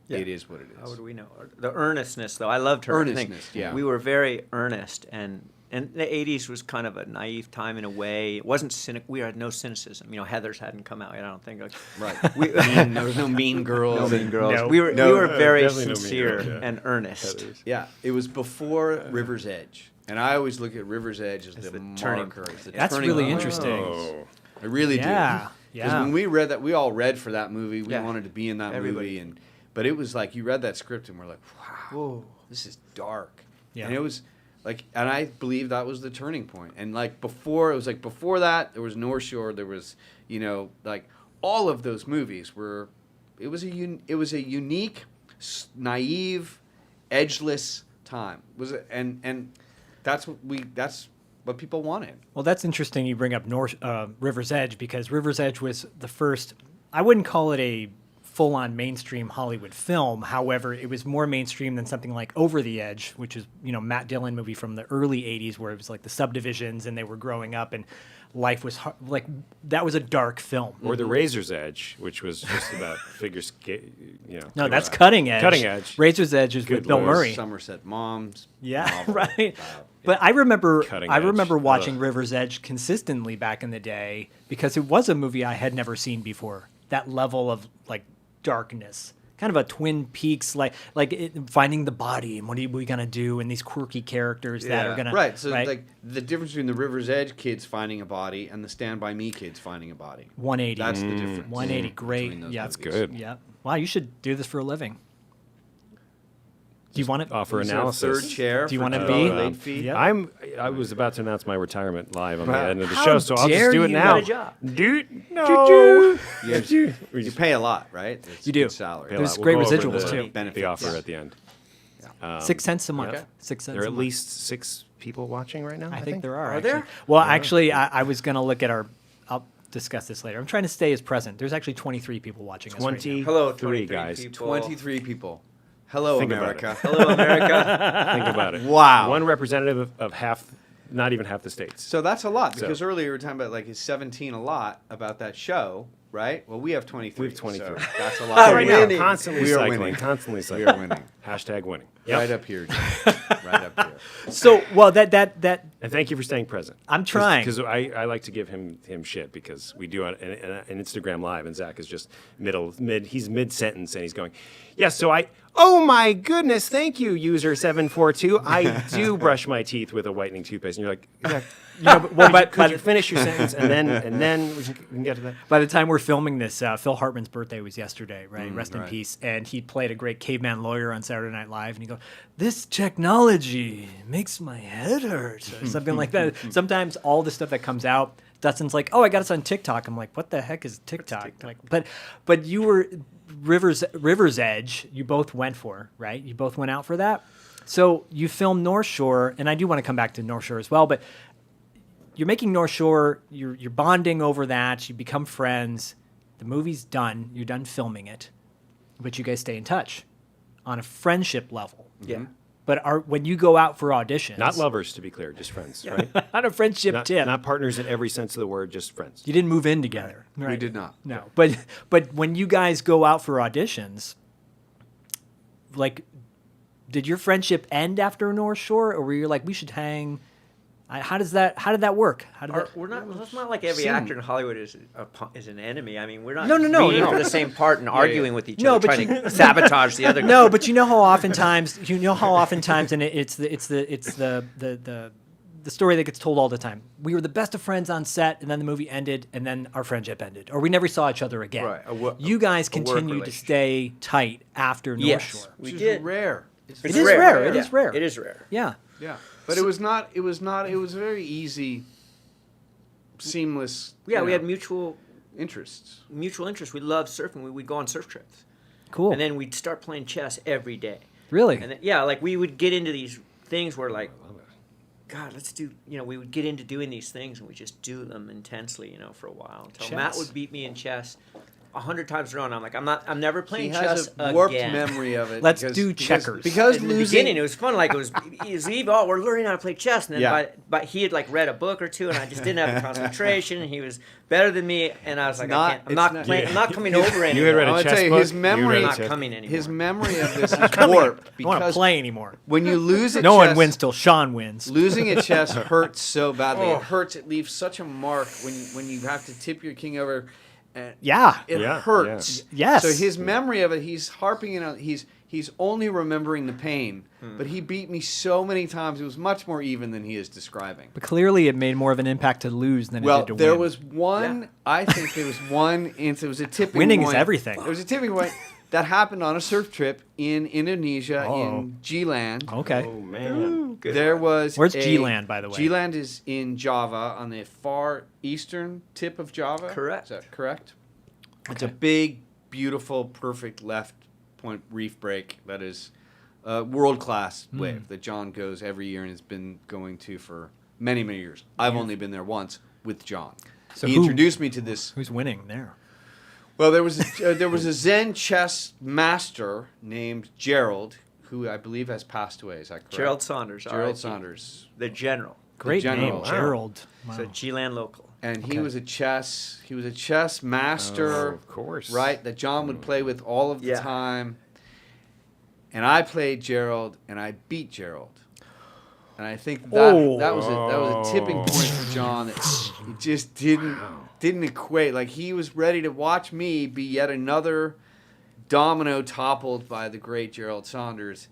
it is what it is. How would we know? The earnestness, though. I loved her. I think Earnestness, yeah. We were very earnest, and the 80s was kind of a naive time in a way. It wasn't cynic. We had no cynicism. You know, Heathers hadn't come out yet, I don't think. Like, Right. There was no mean girls. no mean girls. No. We were very definitely no mean sincere girls, yeah. and earnest. Yeah, it was before River's Edge. And I always look at River's Edge as the turning marker. As the That's turning really point. interesting. Oh. I really Yeah, do. Because yeah. when we read that, we all read for that movie. We Yeah. wanted to be in that Everybody. movie. But it was like, you read that script and we're like, wow, Whoa. this is dark. Yeah. And it was like, and I believe that was the turning point. And like before, it was like before that, there was North Shore. There was, you know, like all of those movies were, it was a unique, naive, edgeless time. And that's what people wanted. Well, that's interesting you bring up River's Edge, because River's Edge was the first, I wouldn't call it a full-on mainstream Hollywood film. However, it was more mainstream than something like Over the Edge, which is, you know, Matt Dillon movie from the early 80s, where it was like the subdivisions and they were growing up and life was like, that was a dark film. Or The Razor's Edge, which was just about figure skate, you know. No, that's Cutting Edge. Cutting Edge. Razor's Edge is Good with Bill Lord. Murray. Somerset Moms. Yeah, novel right. about- But I remember Cutting I Edge. remember watching Ugh. River's Edge consistently back in the day, because it was a movie I had never seen before. That level of like darkness, kind of a Twin Peaks, finding the body and what are we gonna do, and these quirky characters that are gonna right. So like the difference between the River's Edge kids finding a body and the Stand By Me kids finding a body. 180. That's the difference. 180, great. between those Yeah, movies. good. Yeah. Wow, you should do this for a living. Do you want it? Offer Is there a analysis. third chair. Do you for wanna $2 be? late fee? Yep. I was about to announce my retirement live on the Wow. end of the How show, so I'll dare just do it you. now. You got a job. Dude, no. You pay a lot, right? It's You a do. good salary. Yeah, There's we'll great go over residuals, the, too. The Benefits. offer at the end. 6 cents a month. okay. 6 cents There are a at month. least 6 people watching right now. I think there are. Are actually. there? Well, actually, I was going to look at I'll discuss this later. I'm trying to stay as present. There's actually 23 people watching us right now. 23 Hello, 23 guys. people. 23 people. Hello, Think about America. Hello, America. Think about it. Wow. One representative of half, not even half the states. So that's a lot, So- because earlier we were talking about like is 17 a lot about that show, right? Well, we have 23. We have 23. So that's a Oh, lot. right now, winning. constantly We are cycling. winning. Constantly We cycling. are winning. Hashtag winning. Right up here, Jim. Right up here. So, well, that And thank you for staying present. I'm trying. Because I like to give him shit, because we do an Instagram live, and Zach is just he's mid-sentence, and he's going, yeah, so oh my goodness, thank you, user 742. I do brush my teeth with a whitening toothpaste. And you're like, Zach, could you finish your sentence, and then we can get to that? by the time we're filming this, Phil Hartman's birthday was yesterday, right? Rest in right. peace. And he played a great caveman lawyer on Saturday Night Live, and he goes, "This technology makes my head hurt," or something like that. Sometimes all the stuff that comes out, Dustin's like, "Oh, I got this on TikTok." I'm like, "What the heck is TikTok?" Like, but you were River's Edge. You both went for, right? You both went out for that. So you filmed North Shore, and I do want to come back to North Shore as well, but you're making North Shore, you're bonding over that, you become friends, the movie's done, you're done filming it, but you guys stay in touch on a friendship level. Yeah. But when you go out for auditions, Not lovers, to be clear, just friends, right? on a friendship tip, Not partners in every sense of the word, just friends. you didn't move in together. Right? We did not. No, but when you guys go out for auditions, like, did your friendship end after North Shore, or were you like, we should hang How did that work? How did that? We're not. It's not like every actor in Hollywood is an enemy. I mean, we're not No. meeting for the same part and arguing with each other, but trying to sabotage the other guy. No, but you know how oftentimes, and it's the story that gets told all the time. We were the best of friends on set, and then the movie ended, and then our friendship ended, or we never saw each other again. Right. You guys a work continued to relationship. stay tight after North Yes, Shore. we Which did. is rare. It is rare. It Yeah, is rare. It is rare. Yeah. Yeah. But it was not. It was very easy, seamless. Yeah, you we know, had mutual interests. interests. We loved surfing. We'd go on surf trips, Cool. and then we'd start playing chess every day. Really? And then, yeah, like we would get into these things where like, God, let's do. We would get into doing these things and we just do them intensely, for a while until Matt Chess. would beat me in chess 100 times in a row. And I'm like, I'm never He playing has chess a warped again. memory of it. Let's do checkers. Because In the losing. beginning, it was fun. Like it was Eve. Oh, we're learning how to play chess, and then Yeah. but he had like read a book or two, and I just didn't have the concentration. And he was better than me, and I was like, not- I can't, I'm it's not not- playing. yeah. I'm not coming over anymore. You had read I a wanna chess tell you, book. his memory- You not read a coming anymore. His memory of this is warped I don't want to because play anymore. when you lose at No chess, one wins till Sean wins. losing at chess hurts so badly. Oh. It hurts. It leaves such a mark when you have to tip your king over. And Yeah. it Yeah, hurts. yeah. Yes. So his memory of it, he's harping on. He's only remembering the pain. But he beat me so many times. It was much more even than he is describing. But clearly, it made more of an impact to lose than it Well, did to there win. was one. Yeah. I think there was one. It was a tipping. Winning is point. everything. There was a tipping point that happened on a surf trip in Indonesia in G-land. Okay. Oh man. There was. Where's G-land, by the way? G-land is in Java, on the far eastern tip of Java. Correct. Is that correct? It's a Okay. big, beautiful, perfect left point reef break that is a world-class wave that John goes every year and has been going to for many, many years. I've only been there once with John. So he who- introduced me to this. Who's winning there? Well, there was a Zen chess master named Gerald, who I believe has passed away. Is that correct? Gerald Saunders. Gerald R.I.P. Saunders. the general. Great general. name, Wow. Gerald. Wow. So G-Land local. And he Okay. was a chess master. Oh, of course. Right, that John would play with all of the Yeah. time. And I played Gerald, and I beat Gerald. And I think that Oh. that was a tipping point for John. That he just didn't equate. Like he was ready to watch me be yet another domino toppled by the great Gerald Saunders.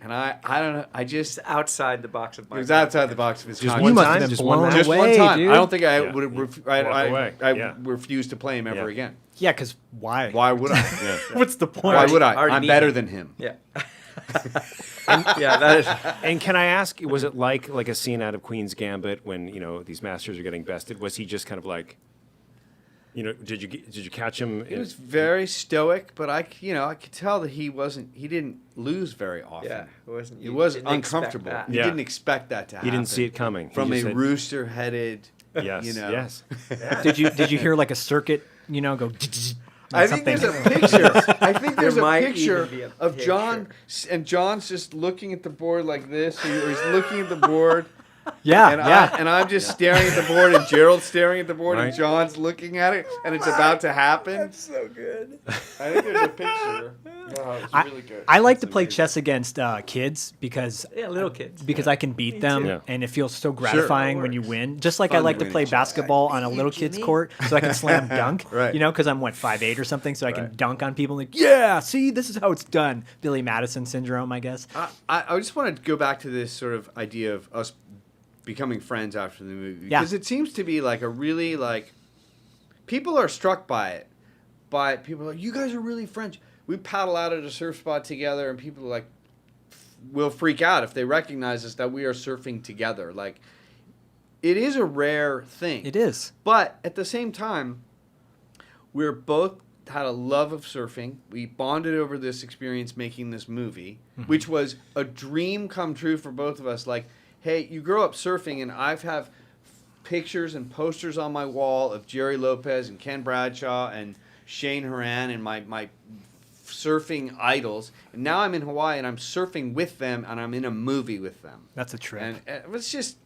And I don't know. I just It's outside the box of my it was outside the box of his Just cognitive. one You must time, have been just one blown match? Just away, one time. dude. I don't think I Yeah. would have. Walk away. I Yeah. refused to play him ever Yeah. again. Yeah, because why? Why would I? Yeah. What's the point? Why would I? already I'm beat better him. than him. Yeah. Yeah, that is. And can I ask, was it like a scene out of Queen's Gambit when these masters are getting bested? Was he just kind of like, did you catch him? He was very stoic, but I could tell that he didn't lose very often. Yeah, it wasn't. It you was didn't expect uncomfortable. that. He Yeah. didn't expect that to happen. He didn't see it coming. He From just a said- rooster-headed. Yes. you know. Yes. Did you hear like a circuit? Go. I think there's a picture. I think there's There a might picture even be a of John, and John's just looking at the board like this, or he's looking at the board. Yeah, And yeah. I'm just staring at the board, and Gerald's staring at the board, and Right. John's looking at it, and it's about to happen. So good. I think there's a picture. Oh, it's really good. I like to play chess against kids because Yeah, little kids. I can beat them, too. Yeah. and it feels so gratifying That when you works. win. Just like I Fun like to winning play chess. basketball on a little kid's court, so I can slam dunk. Right. Because I'm 5'8" or something, so I can Right. dunk on people. Like, yeah, see, this is how it's done. Billy Madison syndrome, I guess. I just want to go back to this sort of idea of us becoming friends after the movie, Yeah. because it seems to be like a really people are struck by it. By people are like, you guys are really friends. We paddle out at a surf spot together, and people are will freak out if they recognize us that we are surfing together. Like, it is a rare thing. It is. But at the same time, we're both had a love of surfing. We bonded over this experience making this movie, which was a dream come true for both of us. Like, hey, you grow up surfing, and I've have pictures and posters on my wall of Jerry Lopez and Ken Bradshaw and Shane Horan and my surfing idols. And now I'm in Hawaii, and I'm surfing with them, and I'm in a movie with them. That's a trip. And it was just,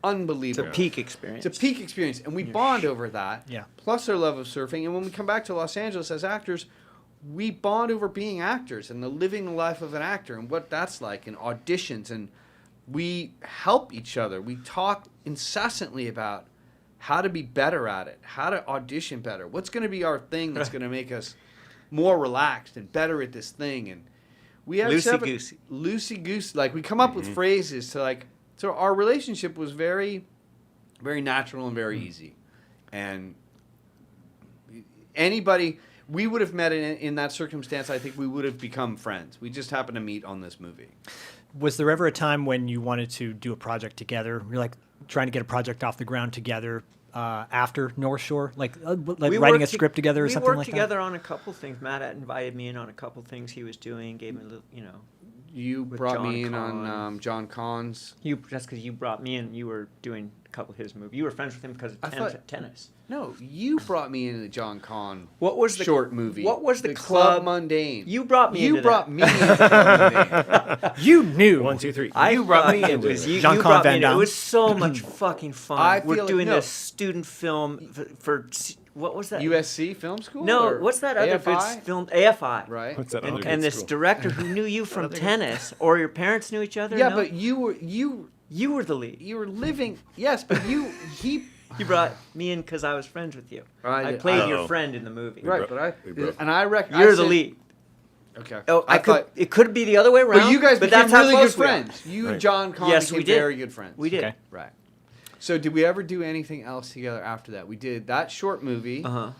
unbelievable. It's a peak experience. It's a peak experience, and we bond over that. Yeah. Plus our love of surfing, and when we come back to Los Angeles as actors, we bond over being actors and the living the life of an actor and what that's like, and auditions and we help each other. We talk incessantly about how to be better at it, how to audition better. What's going to be our thing that's going to make us more relaxed and better at this thing? And we have loosey-goosey. Like, we come up with phrases to, like, so our relationship was very, very natural and very easy. And anybody, we would have met in that circumstance, I think we would have become friends. We just happened to meet on this movie. Was there ever a time when you wanted to do a project together? You're like trying to get a project off the ground together after North Shore, like writing a script together or something like that? We worked together on a couple things. Matt had invited me in on a couple things he was doing, gave me a little, You with brought John me in Kahn. on John Kahn's. That's because you brought me in. You were doing a couple of his movies. You were friends with him because of tennis. No, you brought me into the John Kahn What was the short movie. What was the Club Mundane. You brought me into brought that. me into Club Mundane. You knew. 1, 2, 3. You brought me into it. You Jean-Claude brought me Van into it. It Damme. was so much fucking fun. I We're feel like- doing no. this student film for what was that? USC Film School? No, or what's that other AFI? good film? AFI. Right. What's that And, other and good this school? director who knew you from tennis, or your parents knew each other. Yeah, no? but you were the lead. living. Yes, but he. You brought me in because I was friends with you. Right, I played your uh-oh. friend in the movie. Right, we broke. and I reckon You're the lead. Okay. Oh, I thought, it could be the other way around. but you guys became that's how really good close we are. friends. You and Right. John Kahn Yes, became we did. very good friends. We did. Okay. Right. So did we ever do anything else together after that? We did that short movie. Uh-huh.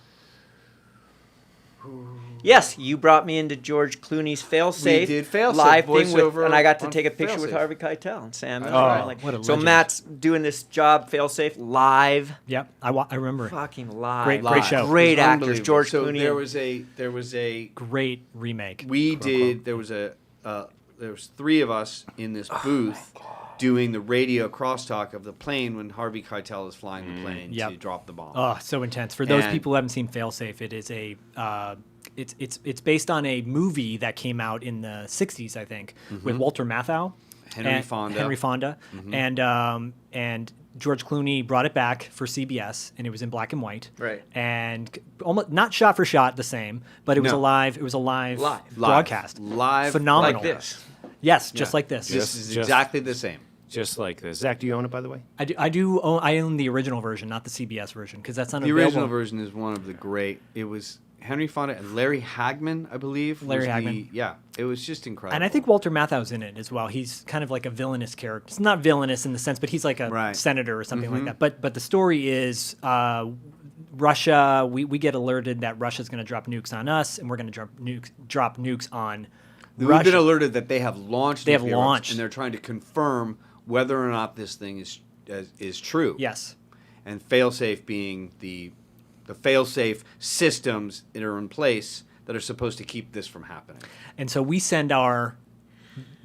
Yes, you brought me into George Clooney's Failsafe. We did Failsafe, live thing with, voiceover and I got to on take a picture with Failsafe. Harvey Keitel and Sam. That's Miller. right. What a So legend. Matt's doing this job, Failsafe, live. Yep, I remember. Fucking live. Great Live. show. Great It was actors, unbelievable. George so Clooney. there was a Great remake. we quote, did unquote. there was 3 of us in this booth doing the radio crosstalk of the plane when Harvey Keitel is flying the plane Yep. to drop the bomb. Oh, so intense. For those And- people who haven't seen Failsafe, it is a it's based on a movie that came out in the 60s, I think, with Walter Matthau. Henry Fonda. Henry Fonda. And George Clooney brought it back for CBS, and it was in black and white. Right. And almost not shot for shot the same, but it was No. a live. It was a live, Live. broadcast. Live. Phenomenal. Like this. Yes, just Yeah. like this. This is Just- exactly the same. Just like this. Zach, do you own it, by the way? I own the original version, not the CBS version, because that's The unavailable. original version is one of the great. It was Henry Fonda and Larry Hagman, I believe. Larry was Hagman. Yeah, it was just incredible. And I think Walter Matthau's in it as well. He's kind of like a villainous character. It's not villainous in the sense, but he's like a Right. senator or something like that. But the story is Russia. We get alerted that Russia's going to drop nukes on us, and we're going to drop nukes on we've Russia. been alerted that they have launched. They have nuclear weapons, launched. and they're trying to confirm whether or not this thing is true. Yes. And failsafe being the failsafe systems that are in place that are supposed to keep this from happening. And so we send our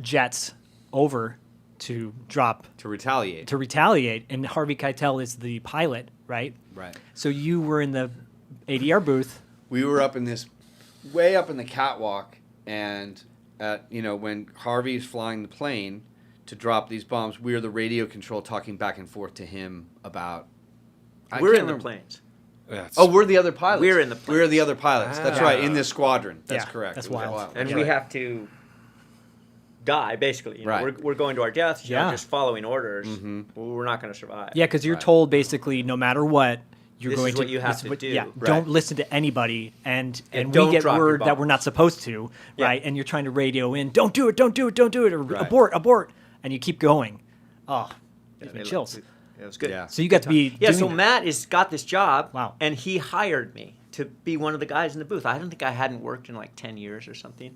jets over to retaliate, and Harvey Keitel is the pilot, right? Right. So you were in the ADR booth. We were up in this, way up in the catwalk, and when Harvey's flying the plane to drop these bombs, we're the radio control talking back and forth to him about. We're in the planes. Oh, we're the other pilots. We're in the We're the other pilots. That's Ah. right, in this squadron. That's Yeah, correct. that's It was wild. And Yeah. we have to die, basically. Right. We're going to our deaths. You're Yeah. not just following orders. We're not going to survive. Yeah, because you're Right. told basically no matter what, you're This going is to what you have this is to what- do. Yeah, Right. don't listen to anybody, and we don't get drop your word that we're bombs. not supposed to, Yeah. right? And you're trying to radio in, don't do it, or Right. abort, and you keep going. Oh, gives me chills. It was good. Yeah. So you got to be Yeah, doing so that. Matt got this job, Wow. and he hired me to be one of the guys in the booth. I don't think I hadn't worked in like 10 years or something,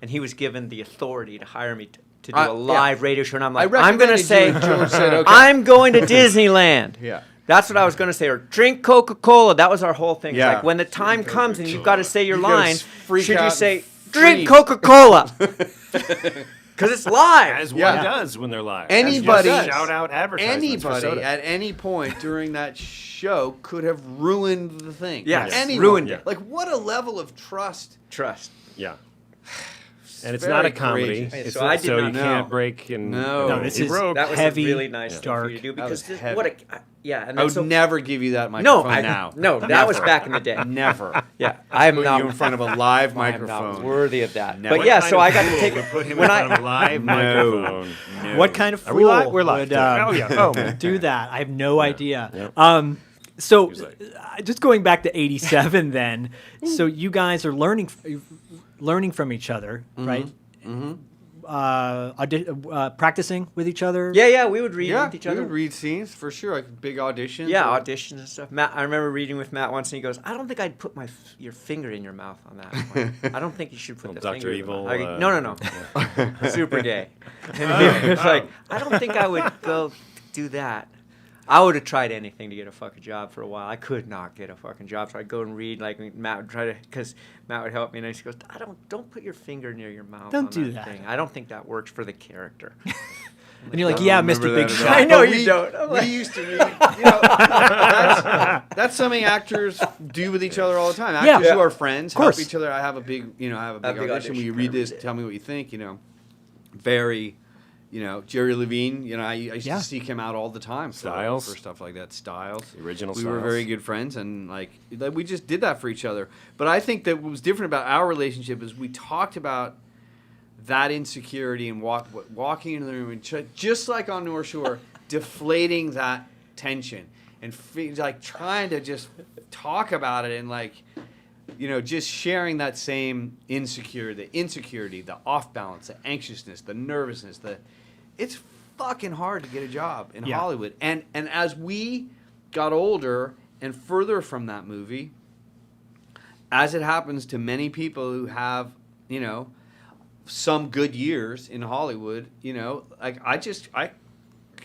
and he was given the authority to hire me to do a live radio show, and I'm like, I'm going to recommended say, you, and George said, okay. I'm going to Disneyland. Yeah. That's what I was going to say, or drink Coca-Cola. That was our whole thing. It's Yeah. like when the time comes and you've got to say your You gotta line, freak should out you and say, freeze. drink Coca-Cola? Because it's live. As Yeah. one does when they're live. Anybody- As you shout out advertisements for Anybody soda. at any point during that show could have ruined the thing. Yes. Anyone. Ruined it. Like, what a level of trust. Trust. Yeah. And it's very not a comedy. courageous. It's So I did so not you know. can't break and No. No, this you is broke. That was heavy, a really nice thing for dark. you to do That was because heavy. Yeah, and I then would never give you that microphone now. No, that was back in the day. Never. Yeah, I'm Put not you in front of a live I'm microphone. not worthy of that. Never. But yeah, so I got to take would put him in when front I of a live No. microphone. No. What kind of Are we live? fool We're live. would Oh yeah. Oh. do that? I have no idea. Yep. So He was like- just going back to '87, then. So you guys are learning from each other, right? Mm-hmm. Practicing with each other. yeah, we would read Yeah, with each we other. would read scenes for sure, like big auditions. Yeah, or- auditions and stuff. Matt, I remember reading with Matt once, and he goes, "I don't think I'd put your finger in your mouth on that one. I don't think you should put the Dr. finger." Evil, in your mouth." No. Super gay. And he was like, "I don't think I would go do that." I would have tried anything to get a fucking job for a while. I could not get a fucking job, so I'd go and read. Like Matt would try to, because Matt would help me, and he goes, don't put your finger near your mouth. Don't on do that that. thing. I don't think that works for the character." And you're like, I yeah, don't Mr. remember Big that at Shot. all. I know But you we- don't. I'm We like- used to read. That's something actors do with each other all the time. Actors Yeah. who are friends Of course. help each other. I have a big big audition. Will you audition. read this? Tell me what you think. Very. Jerry Levine. I used Yeah. to seek him out all the time Styles. for stuff like that. Styles. The original We were Styles. very good friends, and we just did that for each other. But I think that what was different about our relationship is we talked about that insecurity and walking into the room and just like on North Shore, deflating that tension and trying to just talk about it and just sharing that same insecurity, the off balance, the anxiousness, the nervousness, it's fucking hard to get a job in Yeah. Hollywood. And as we got older and further from that movie, as it happens to many people who have, some good years in Hollywood, I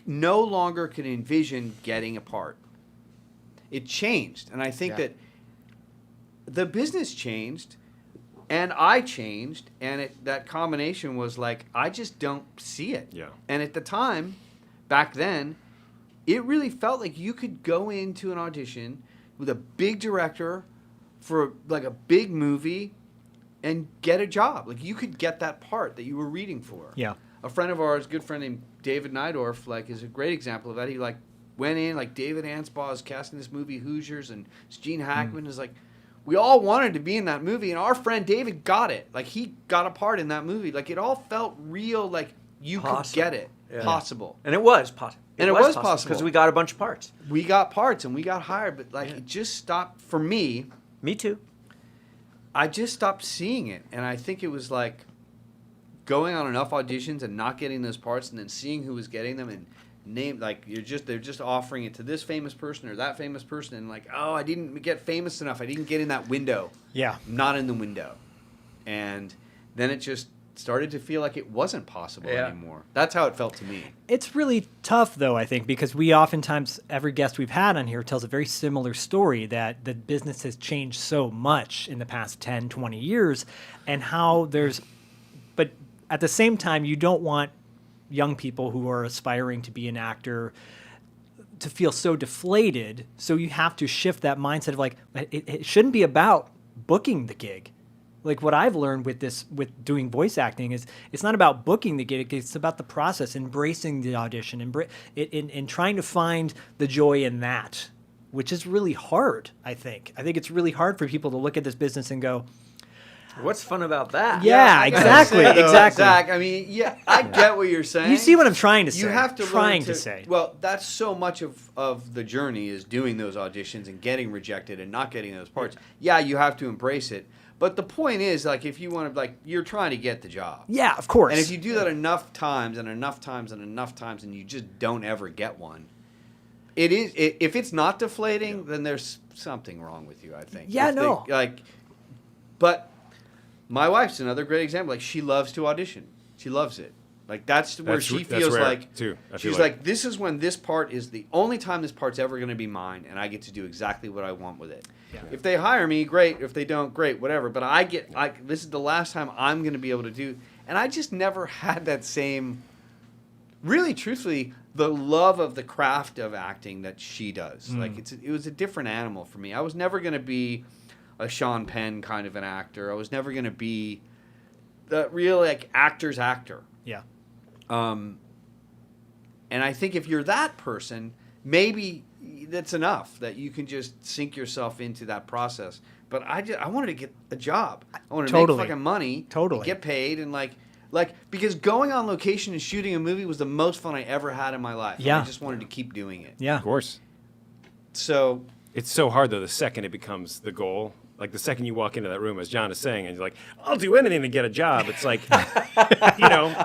no longer could envision getting a part. It changed. And I think that the business changed and I changed, and that combination was I just don't see it. Yeah. And at the time, back then, it really felt like you could go into an audition with a big director for a big movie and get a job. You could get that part that you were reading for. Yeah. A friend of ours, good friend named David Neidorf, is a great example of that. He went in, David Anspaugh is casting this movie Hoosiers, and Gene Hackman is we all wanted to be in that movie, and our friend David got it. He got a part in that movie. It all felt real, you could get it. Yeah. Possible. And it was possible. And it was possible. because we got a bunch of parts. We got parts and we got hired, but it just stopped for me. Me too. I just stopped seeing it, and I think it was going on enough auditions and not getting those parts, and then seeing who was getting them and they're just offering it to this famous person or that famous person, and I didn't get famous enough. I didn't get in that window. Yeah. I'm not in the window, and then it just started to feel like it wasn't possible anymore. That's how it felt to me. It's really tough, though, I think, because we oftentimes, every guest we've had on here tells a very similar story that the business has changed so much in the past 10, 20 years, and how but at the same time, you don't want young people who are aspiring to be an actor to feel so deflated, so you have to shift that mindset of it shouldn't be about booking the gig. What I've learned with doing voice acting is it's not about booking the gig, it's about the process, embracing the audition, and trying to find the joy in that, which is really hard, I think. I think it's really hard for people to look at this business and go, What's fun about that? yeah, I gotta exactly, say, though, exactly. Zach, I mean, I get what you're saying. You see what I'm trying to say. You have to trying learn to say. Well, that's so much of the journey is doing those auditions and getting rejected and not getting those parts. Yeah, you have to embrace it. But the point is, if you want to, you're trying to get the job. Yeah, of course. And if you do that enough times and you just don't ever get one, if it's not deflating, then there's something wrong with you, I think. Yeah, But my wife's another great example. She loves to audition. She loves it. That's where she feels rare, too. She's this is when this part is the only time this part's ever going to be mine, and I get to do exactly what I want with it. Yeah. If they hire me, great. If they don't, great. Whatever. But this is the last time I'm going to be able to do. And I just never had that same. Really, truthfully, the love of the craft of acting that she does. It was a different animal for me. I was never going to be a Sean Penn kind of an actor. I was never going to be the real actor's actor. Yeah. And I think if you're that person, maybe that's enough that you can just sink yourself into that process. But I wanted to get a job. I wanted to Totally. make fucking money. Totally. And get paid and like because going on location and shooting a movie was the most fun I ever had in my life. Yeah. I just wanted to keep doing it. Yeah. Of course. So It's so hard though. The second it becomes the goal, like the second you walk into that room, as John is saying, and you're like, "I'll do anything to get a job." It's like,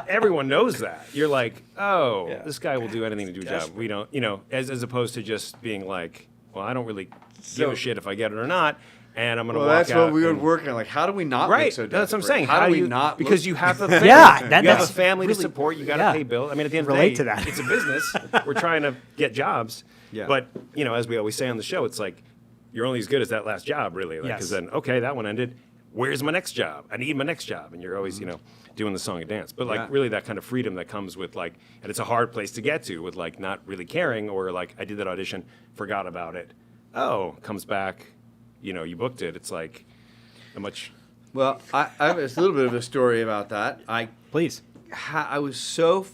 everyone knows that. You're like, "Oh, Yeah. this guy will do anything to do a job." We don't, as opposed to just being like, "Well, I don't really give So- a shit if I get it or not," and I'm gonna well, walk that's out. what we were and- working on. Like, how do we not Right, look so desperate? that's what I'm saying. How do we you not because look- you have a family. Yeah, you have a that's family to really- support. You got to yeah. pay bills. I mean, at the end of the Relate day, to that. it's a business. We're trying to get jobs. Yeah. But as we always say on the show, it's like you're only as good as that last job, really. Because Yes. then, okay, that one ended. Where's my next job? I need my next job, and you're always, doing the song and dance. But Yeah. really, that kind of freedom that comes with and it's a hard place to get to with not really caring, or I did that audition, forgot about it. Oh, comes back, you booked it. It's like a much. Well, I have a little bit of a story about that. Please. I was so.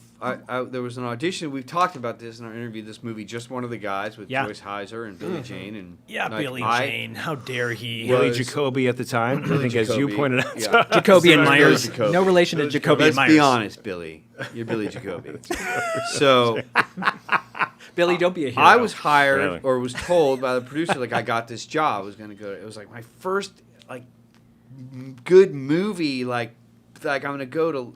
There was an audition. We've talked about this in our interview. This movie, Just One of the Guys, with Yeah. Joyce Heiser and Billie Jane, and Yeah, like, Billy I- Jane. How dare he? Billy was- Jacoby at the time, I think, as you Jacoby, pointed out. yeah. Jacoby and Billy Myers. Jacoby. No relation to Billy Jacoby and Let's Myers. be honest, Billy. You're Billy Jacoby. So Billy, don't be a hero. I was hired Really? or was told by the producer I got this job. I was going to go. It was my first good movie. I'm going to go to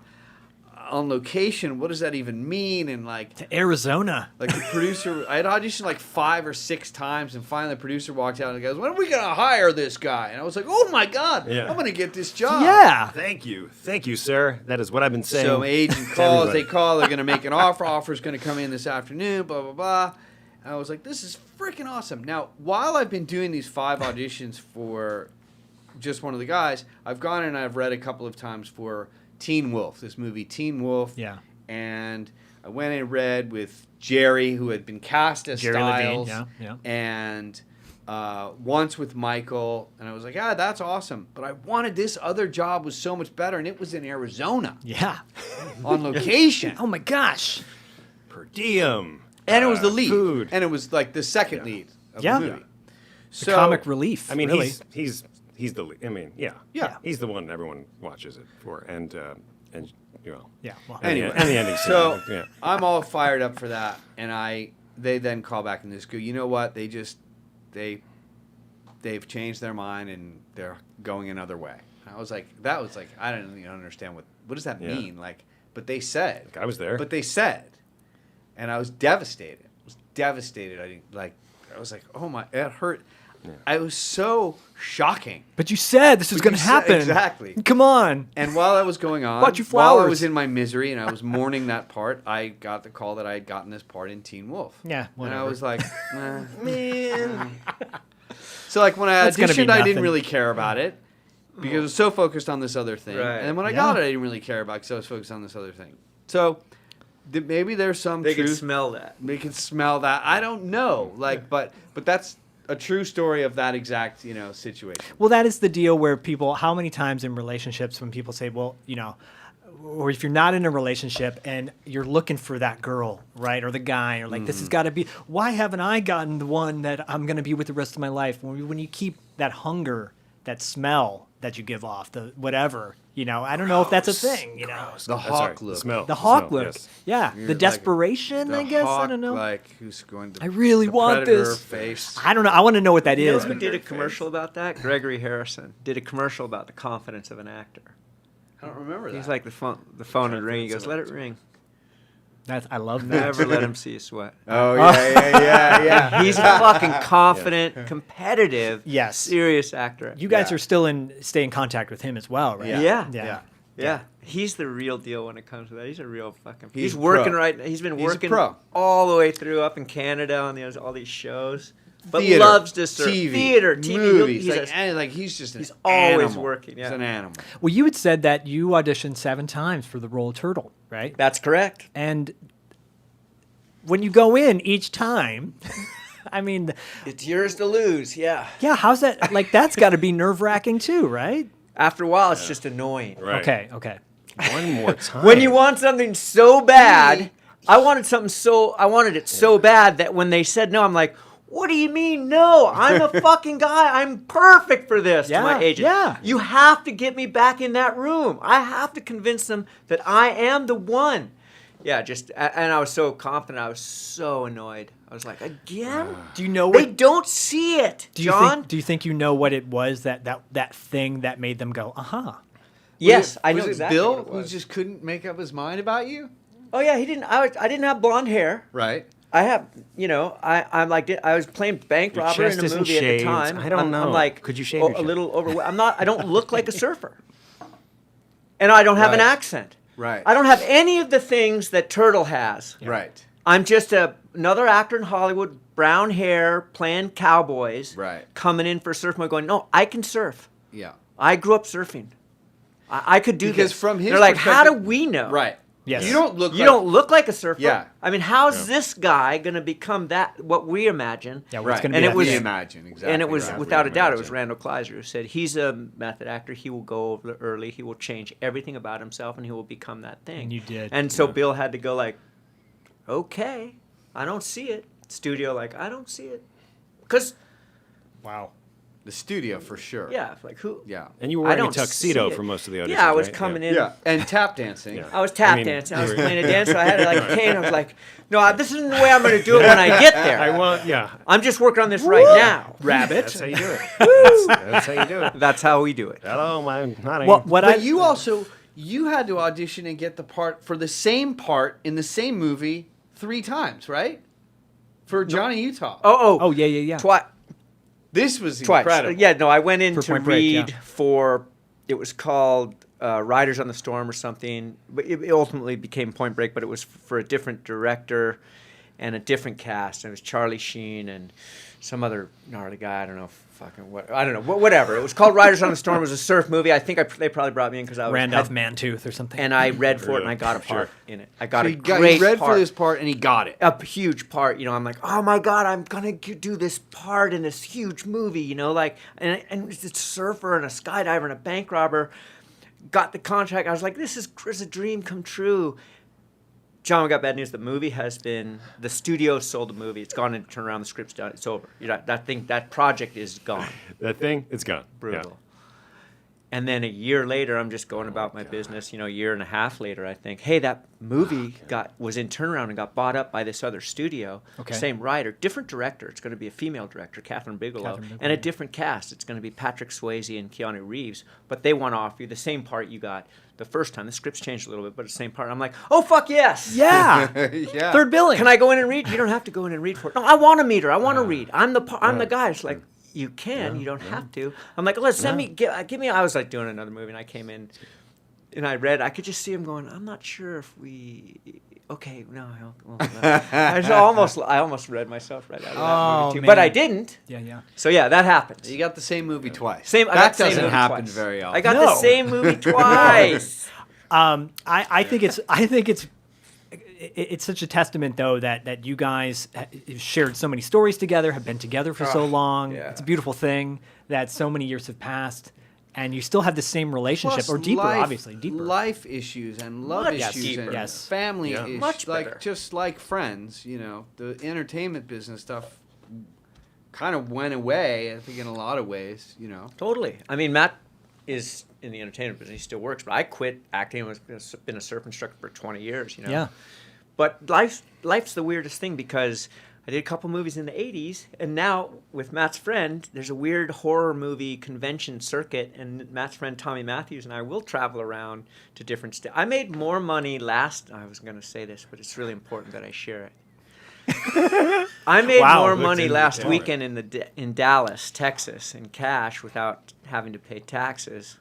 on location. What does that even mean? And to Arizona. the producer, I had auditioned 5 or 6 times, and finally the producer walked out and goes, "When are we going to hire this guy?" And I was like, "Oh my God, Yeah. I'm going to get this job." Yeah. Thank you, sir. That is what I've been saying. So my agent to calls, everybody. they call, they're going to make an offer. Offer's going to come in this afternoon, blah, blah, blah. And I was like, this is freaking awesome. Now, while I've been doing these 5 auditions for Just One of the Guys, I've gone and I've read a couple of times for Teen Wolf, this movie Teen Wolf. Yeah. And I went and read with Jerry, who had been cast as Jerry Levine, Styles. yeah. And once with Michael. And I was like, that's awesome. But I wanted this other job was so much better, and it was in Arizona Yeah. on location. Oh my gosh. Per diem. And it was the lead. Food. And it was the second lead of Yeah. the movie. The comic relief. I mean, really. he's the lead. I mean, yeah. Yeah. He's the one everyone watches it for, and Yeah. Well, Anyway, and the ending scene. so yeah. I'm all fired up for that, and they then call back and they just go, you know what? They've changed their mind and they're going another way. And I was like, I don't even understand what does that Yeah. mean? But they said, I was there. But they said, and I was devastated. I was like, oh my, it hurt. Yeah. It was so shocking. but you said this was But going you to said- happen. exactly. Come on. And while that was going on, Bought you while I flowers. was in my misery and I was mourning that part, I got the call that I had gotten this part in Teen Wolf. Yeah. And I Whatever. was like, man. So when I That's gonna be auditioned, I didn't nothing. really care about it because I was so focused on this other thing. Right. And when I Yeah. got it, I didn't really care about it because I was focused on this other thing. So maybe there's some They truth. can smell that. They can smell that. I don't know. But that's a true story of that exact situation. Well, that is the deal where people, how many times in relationships when people say, well, or if you're not in a relationship and you're looking for that girl, right, or the guy, or this has got to be, why haven't I gotten the one that I'm going to be with the rest of my life? When you keep that hunger, that smell that you give off, the whatever, I don't know if that's a thing, The Sorry, hawk look. smell. The hawk smell, look, yes. yeah, You're the like desperation, The I guess, hawk, I don't know. Who's going to I really the want predator this. face. I don't know. I want to know what that You know is. who But did a commercial about that? Gregory Harrison did a commercial about the confidence of an actor. I don't remember that. He's like the phone would ring. He goes, "Let it ring. I love that. Never let him see you sweat." Oh yeah. He's a fucking confident, competitive, Yes. serious actor. You guys Yeah. are still stay in contact with him as well, right? Yeah. Yeah. Yeah. He's the real deal when it comes to that. He's a real fucking. He's He's a working pro. right. He's been He's a working pro. all the way through up in Canada on all these shows, but Theater, loves to serve TV, theater, TV movies. He's, He's just he's an always animal. working, yeah. He's an animal. Well, you had said that you auditioned 7 times for the role of Turtle, right? that's correct. And when you go in each time, I mean, It's yours to lose. Yeah. yeah, how's that? That's got to be nerve-wracking too, right? After a while, it's just annoying. Right. Okay. One more time. When you want something so bad, I wanted it so bad that when they said no, I'm like, What do you mean, no? I'm a fucking guy. I'm perfect for this to my agent. Yeah. You have to get me back in that room. I have to convince them that I am the one. Yeah, and I was so confident. I was so annoyed. I was like, again? Do you know They what? don't see it, John. Do you think you know what it was that thing that made them go, Yes, I know Was it exactly Bill what it who was. just couldn't make up his mind about you? Oh yeah, he didn't. I didn't have blonde hair. Right. I have, I'm like, I was playing bank Your robber chest in a isn't movie at shaved. the time. I don't know. I'm like, Could you shave your a chest? little overweight? I don't look like a surfer, and I don't have an Right. accent. Right. I don't have any of the things that Turtle has. Right. I'm just another actor in Hollywood, brown hair, playing cowboys, Right. coming in for surf mode, going, no, I can surf. Yeah. I grew up surfing. I could do Because this. from his They're like, how do perspective- we know? Right. Yes. You don't look. You don't look like a surfer. Yeah. I mean, how's this guy going to become what we imagine? Yeah, Right. what's going to And be it that was- thing? Imagine exactly. And it was, right. without a doubt, it was Reimagine. Randall Kleiser who said, he's a method actor. He will go over early. He will change everything about himself, and he will become that thing. And you did. And so Bill had to go like, okay, I don't see it. Studio like, I don't see it. Because, Wow. The studio for sure. yeah, like who? Yeah. And you were I wearing a don't tuxedo see it. for most of the auditions. Yeah, I was right? coming in. Yeah. And tap dancing. Yeah. I was tap I mean, dancing. I was you were- playing a dance, so I had to like Kane. I was like, no, this isn't the way I'm going to do it when I get there. I want, yeah. I'm just working on this right now. Rabbit. That's how you do it. That's how you do it. That's how we do it. Hello, my honey. What But you had to audition and get the part for the same part in the same movie 3 times, right? For Johnny Utah. Oh, yeah. This was Twice. incredible. Yeah, no, I went in For to Point Break, read yeah. for, it was called Riders on the Storm or something. But it ultimately became Point Break, but it was for a different director and a different cast. And it was Charlie Sheen and some other gnarly guy. I don't know, whatever. It was called Riders on the Storm. It was a surf movie. I think they probably brought me in because I was Randolph Mantooth or something. and I read for it and I got a part in it. I got So a he great read part. for this part and he got it. A huge part, I'm like, oh my god, I'm gonna do this part in this huge movie, like, and it's a surfer and a skydiver and a bank robber. Got the contract. I was like, this is a dream come true. John, we got bad news. The movie has been, the studio sold the movie. It's gone and turned around. The script's done. It's over. That project is gone. That thing, it's gone. Brutal. And then a year later, I'm just going about my business. A year and a half later, I think, hey, that movie was in turnaround and got bought up by this other studio. Okay. Same writer, different director. It's going to be a female director, Catherine Bigelow, and a different cast. It's going to be Patrick Swayze and Keanu Reeves. But they want to offer you the same part you got the first time. The script's changed a little bit, but it's the same part. I'm like, oh fuck yes. yeah. Yeah. Third billing. Can I go in and read? You don't have to go in and read for it. No, I want to meet her. I want to read. I'm the guy. It's like, you can. You don't have to. I'm like, let's send me. Give me. I was like doing another movie, and I came in, and I read. I could just see him going. I'm not sure if we. Okay, no. I almost read myself right out of that movie too, but man. I didn't. Yeah. So yeah, that happened. You got the same movie twice. I got That the same doesn't movie happen twice. very often. I got the No. same movie twice. I think it's such a testament though that you guys shared so many stories together, have been together for so long. yeah. It's a beautiful thing that so many years have passed and you still have the same relationship, Plus or deeper, life, obviously, deeper. Life issues and love Much issues deeper. and Yes. family Yeah. issues. Much better. Like just like Friends, the entertainment business stuff kind of went away. I think in a lot of ways, Totally. I mean, Matt is in the entertainment business. He still works, but I quit acting. I've been a surf instructor for 20 years. Yeah. But life's the weirdest thing because I did a couple movies in the 80s, and now with Matt's friend, there's a weird horror movie convention circuit, and Matt's friend Tommy Matthews and I will travel around to different states. I made more money I was going to say this, but it's really important that I share it. I made Wow, more that's money in last detail. weekend in Dallas, Texas, in cash without having to pay taxes.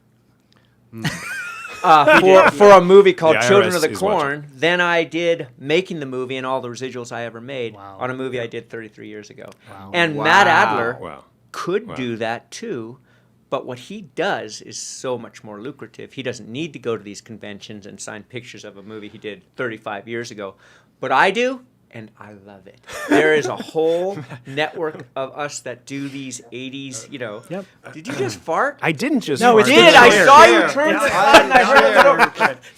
For a movie called The Children IRS of the is Corn than I did making the movie and all the residuals I ever made Wow. on a movie I did 33 years ago. Wow. And Wow. Matt Adler Wow. could Wow. do that too, but what he does is so much more lucrative. He doesn't need to go to these conventions and sign pictures of a movie he did 35 years ago. But I do, and I love it. There is a whole network of us that do these 80s, Yep. Did you just fart? I didn't just. No, fart. it's did. the I chair. saw you Chair. turn Yeah. the side and I heard a little...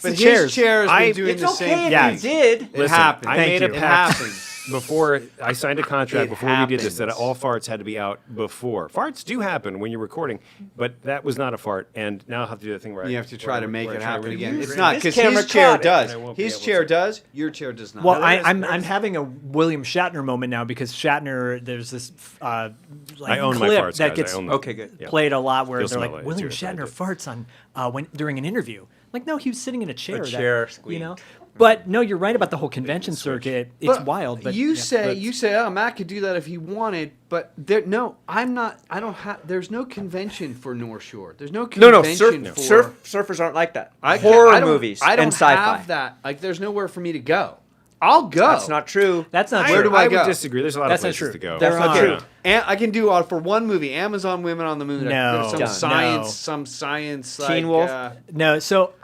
But chair. his chair has been doing It's the okay same if Yeah. thing. you did. It happens. I Thank made you. a It pact. happens. before I signed a contract It before we did this that happens. all farts had to be out before. Farts do happen when you're recording, but that was not a fart. And now I'll have to do the thing where You have to try to make it happen again. It's This not because camera his chair caught it. does. And I won't be His able chair to. does. Your chair does not. Well, there's- I'm having a William Shatner moment now because Shatner, there's this like I own my clip farts, that guys. gets I own them. Okay, good. Yeah. played a lot where You'll they're smell like it. William It's your- Shatner farts on when during an interview. Like, no, he was sitting in a chair. chair you know. squeaked. But no, you're right about the whole convention circuit. It's wild. But you yeah, say, oh, Matt could do that if he wanted, but there, no, I'm not. I don't have. There's no convention for North Shore. There's no No, convention for surfers aren't like that. I can't- Horror I don't- movies I don't and sci-fi. have that. Like, there's nowhere for me to go. I'll go. That's not true. that's not Where true. do I I go? would disagree. There's a lot That's of not places true. to go. There That's not are. true. And I can do for one movie, Amazon Women on the Moon. No. some Done. science, No. some science. Teen like, Wolf? No, so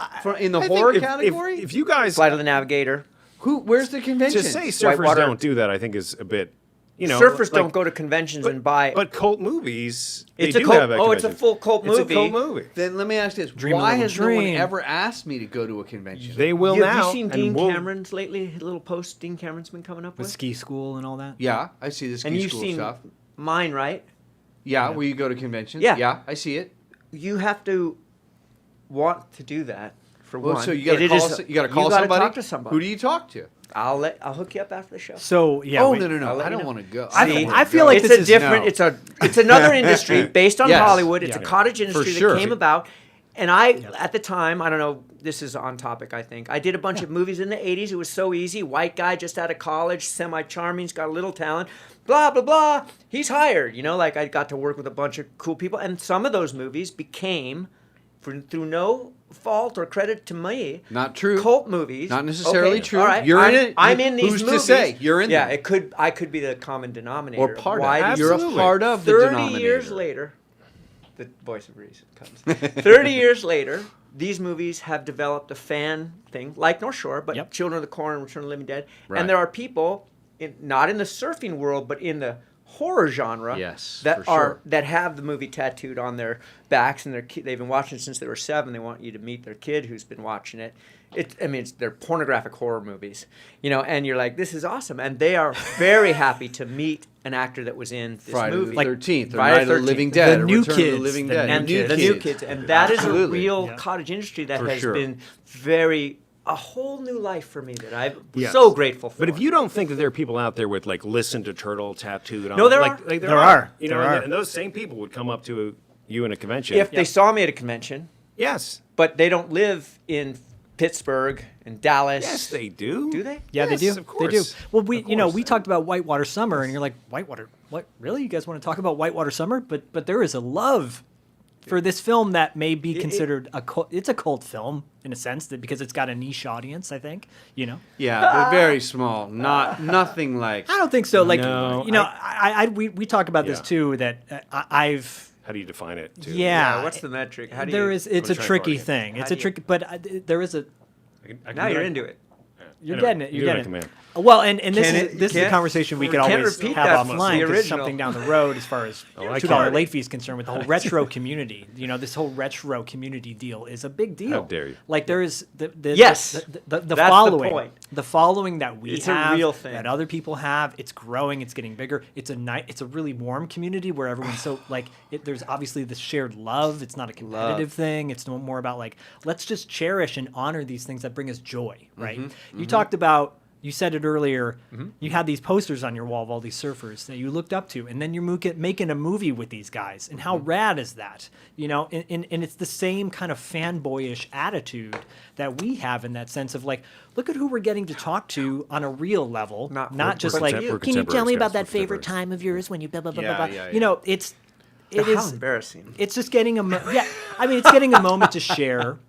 in the I think horror if- category. If you guys Flight of the Navigator. Where's the convention? to say surfers Whitewater. don't do that, I think is a bit. Surfers like- don't go to conventions and buy. But cult movies, It's they a do cult- have at oh, it's a conventions. full cult It's movie. a cult movie. Then let me ask this: Dream a why little has no one dream. ever asked me to go to a convention? They will You- now. have you seen and Dean we'll- Cameron's lately? His little post Dean Cameron's been coming up with with. ski school and all that. Yeah, I see this And ski you've school seen stuff. mine, right? Yeah, where you go to conventions. Yeah. yeah, I see it. You have to want to do that for Well, one. so you got to It call. is- You got to call you gotta somebody. Talk to somebody. Who do you talk to? I'll hook you up after the show. So yeah. oh we- no, I'll let I you don't know. want to go. I- don't See, wanna I feel go. like it's this a is- different. no. It's another industry based on Yes. Hollywood. It's Yeah. a cottage industry For that sure. came about. And I, at the time, I don't know, this is on topic, I think. I did a bunch of movies in the 80s. It was so easy. White guy just out of college, semi-charming, he's got a little talent, blah, blah, blah. He's hired. You know, like I got to work with a bunch of cool people. And some of those movies became, through no fault or credit to me, Not true. cult movies. Not necessarily Okay, true. All right, You're I'm, in it. I'm in these Who's movies. to say? You're in Yeah, them. I could be the common denominator. Or part Why of. these You're a Absolutely. part of the 30 denominator. years later, the voice of reason comes. 30 years later, these movies have developed a fan thing, like North Shore, but Yep. Children of the Corn and Return of the Living Dead. Right. And there are people, not in the surfing world, but in the horror genre, Yes, that for are sure. that have the movie tattooed on their backs, and they've been watching it since they were 7. They want you to meet their kid who's been watching it. They're pornographic horror movies, and you're like, this is awesome, and they are very happy to meet an actor that was in this Friday movie. the 13th, or Friday Night of the the Living 13th. Dead, The or new Return of the kids, Living the Dead, new And kids. the new kids, and that is a Absolutely. real Yeah. cottage industry that For has sure. been a whole new life for me that I'm Yes. so grateful for. But if you don't think that there are people out there with like "Listen to Turtle" tattooed on, No, there like, are. like There are. You know, There and, are. and those same people would come up to you in a convention. if they saw me at a convention, yes, but they don't live in Pittsburgh and Dallas. yes, they do. Do they? Yeah, Yes, they do. of They do. course. Well, we Of you know course. we talked about Whitewater Summer, and you're like, Whitewater? What? Really? You guys want to talk about Whitewater Summer? But there is a love for this film that may be considered a cult. It's a cult film in a sense that because it's got a niche audience. I think Yeah, they're very small. Nothing like. I don't think so. Like No, we talk about this Yeah. too. That I've How do you define it? Too? yeah. What's the metric? How do There you? is. It's I'm a trying to tricky bargain. thing. How It's do a you- trick. But there is a. I can Now do you're that. into it. You're Anyway, getting it. You're do it on getting it. command. Well, and this Can is it- this is a can't- conversation we we could can't always repeat have that from offline. the 'Cause original. something down the road as far as Oh, I $2 can't. late fee is concerned with the whole retro community. This whole retro community deal is a big deal. How dare you. Like there is the Yes. the That's the following point. the following that we It's a have real thing. that other people have. It's growing. It's getting bigger. It's a really warm community where everyone's so like there's obviously this shared love. It's not a competitive thing. It's more about like let's just cherish and honor these things that bring us joy. Right. You talked about. You said it earlier. You had these posters on your wall of all these surfers that you looked up to, and then you're making a movie with these guys. And how rad is that? And it's the same kind of fanboyish attitude that we have in that sense of like, look at who we're getting to talk to on a real level, Not not just we're like, contem- we're can you tell me contemporaries, about guys, that we're favorite contemporaries. time of yours when you blah blah blah Yeah, blah blah. yeah, yeah. It How is embarrassing. it's just getting it's getting a moment to share.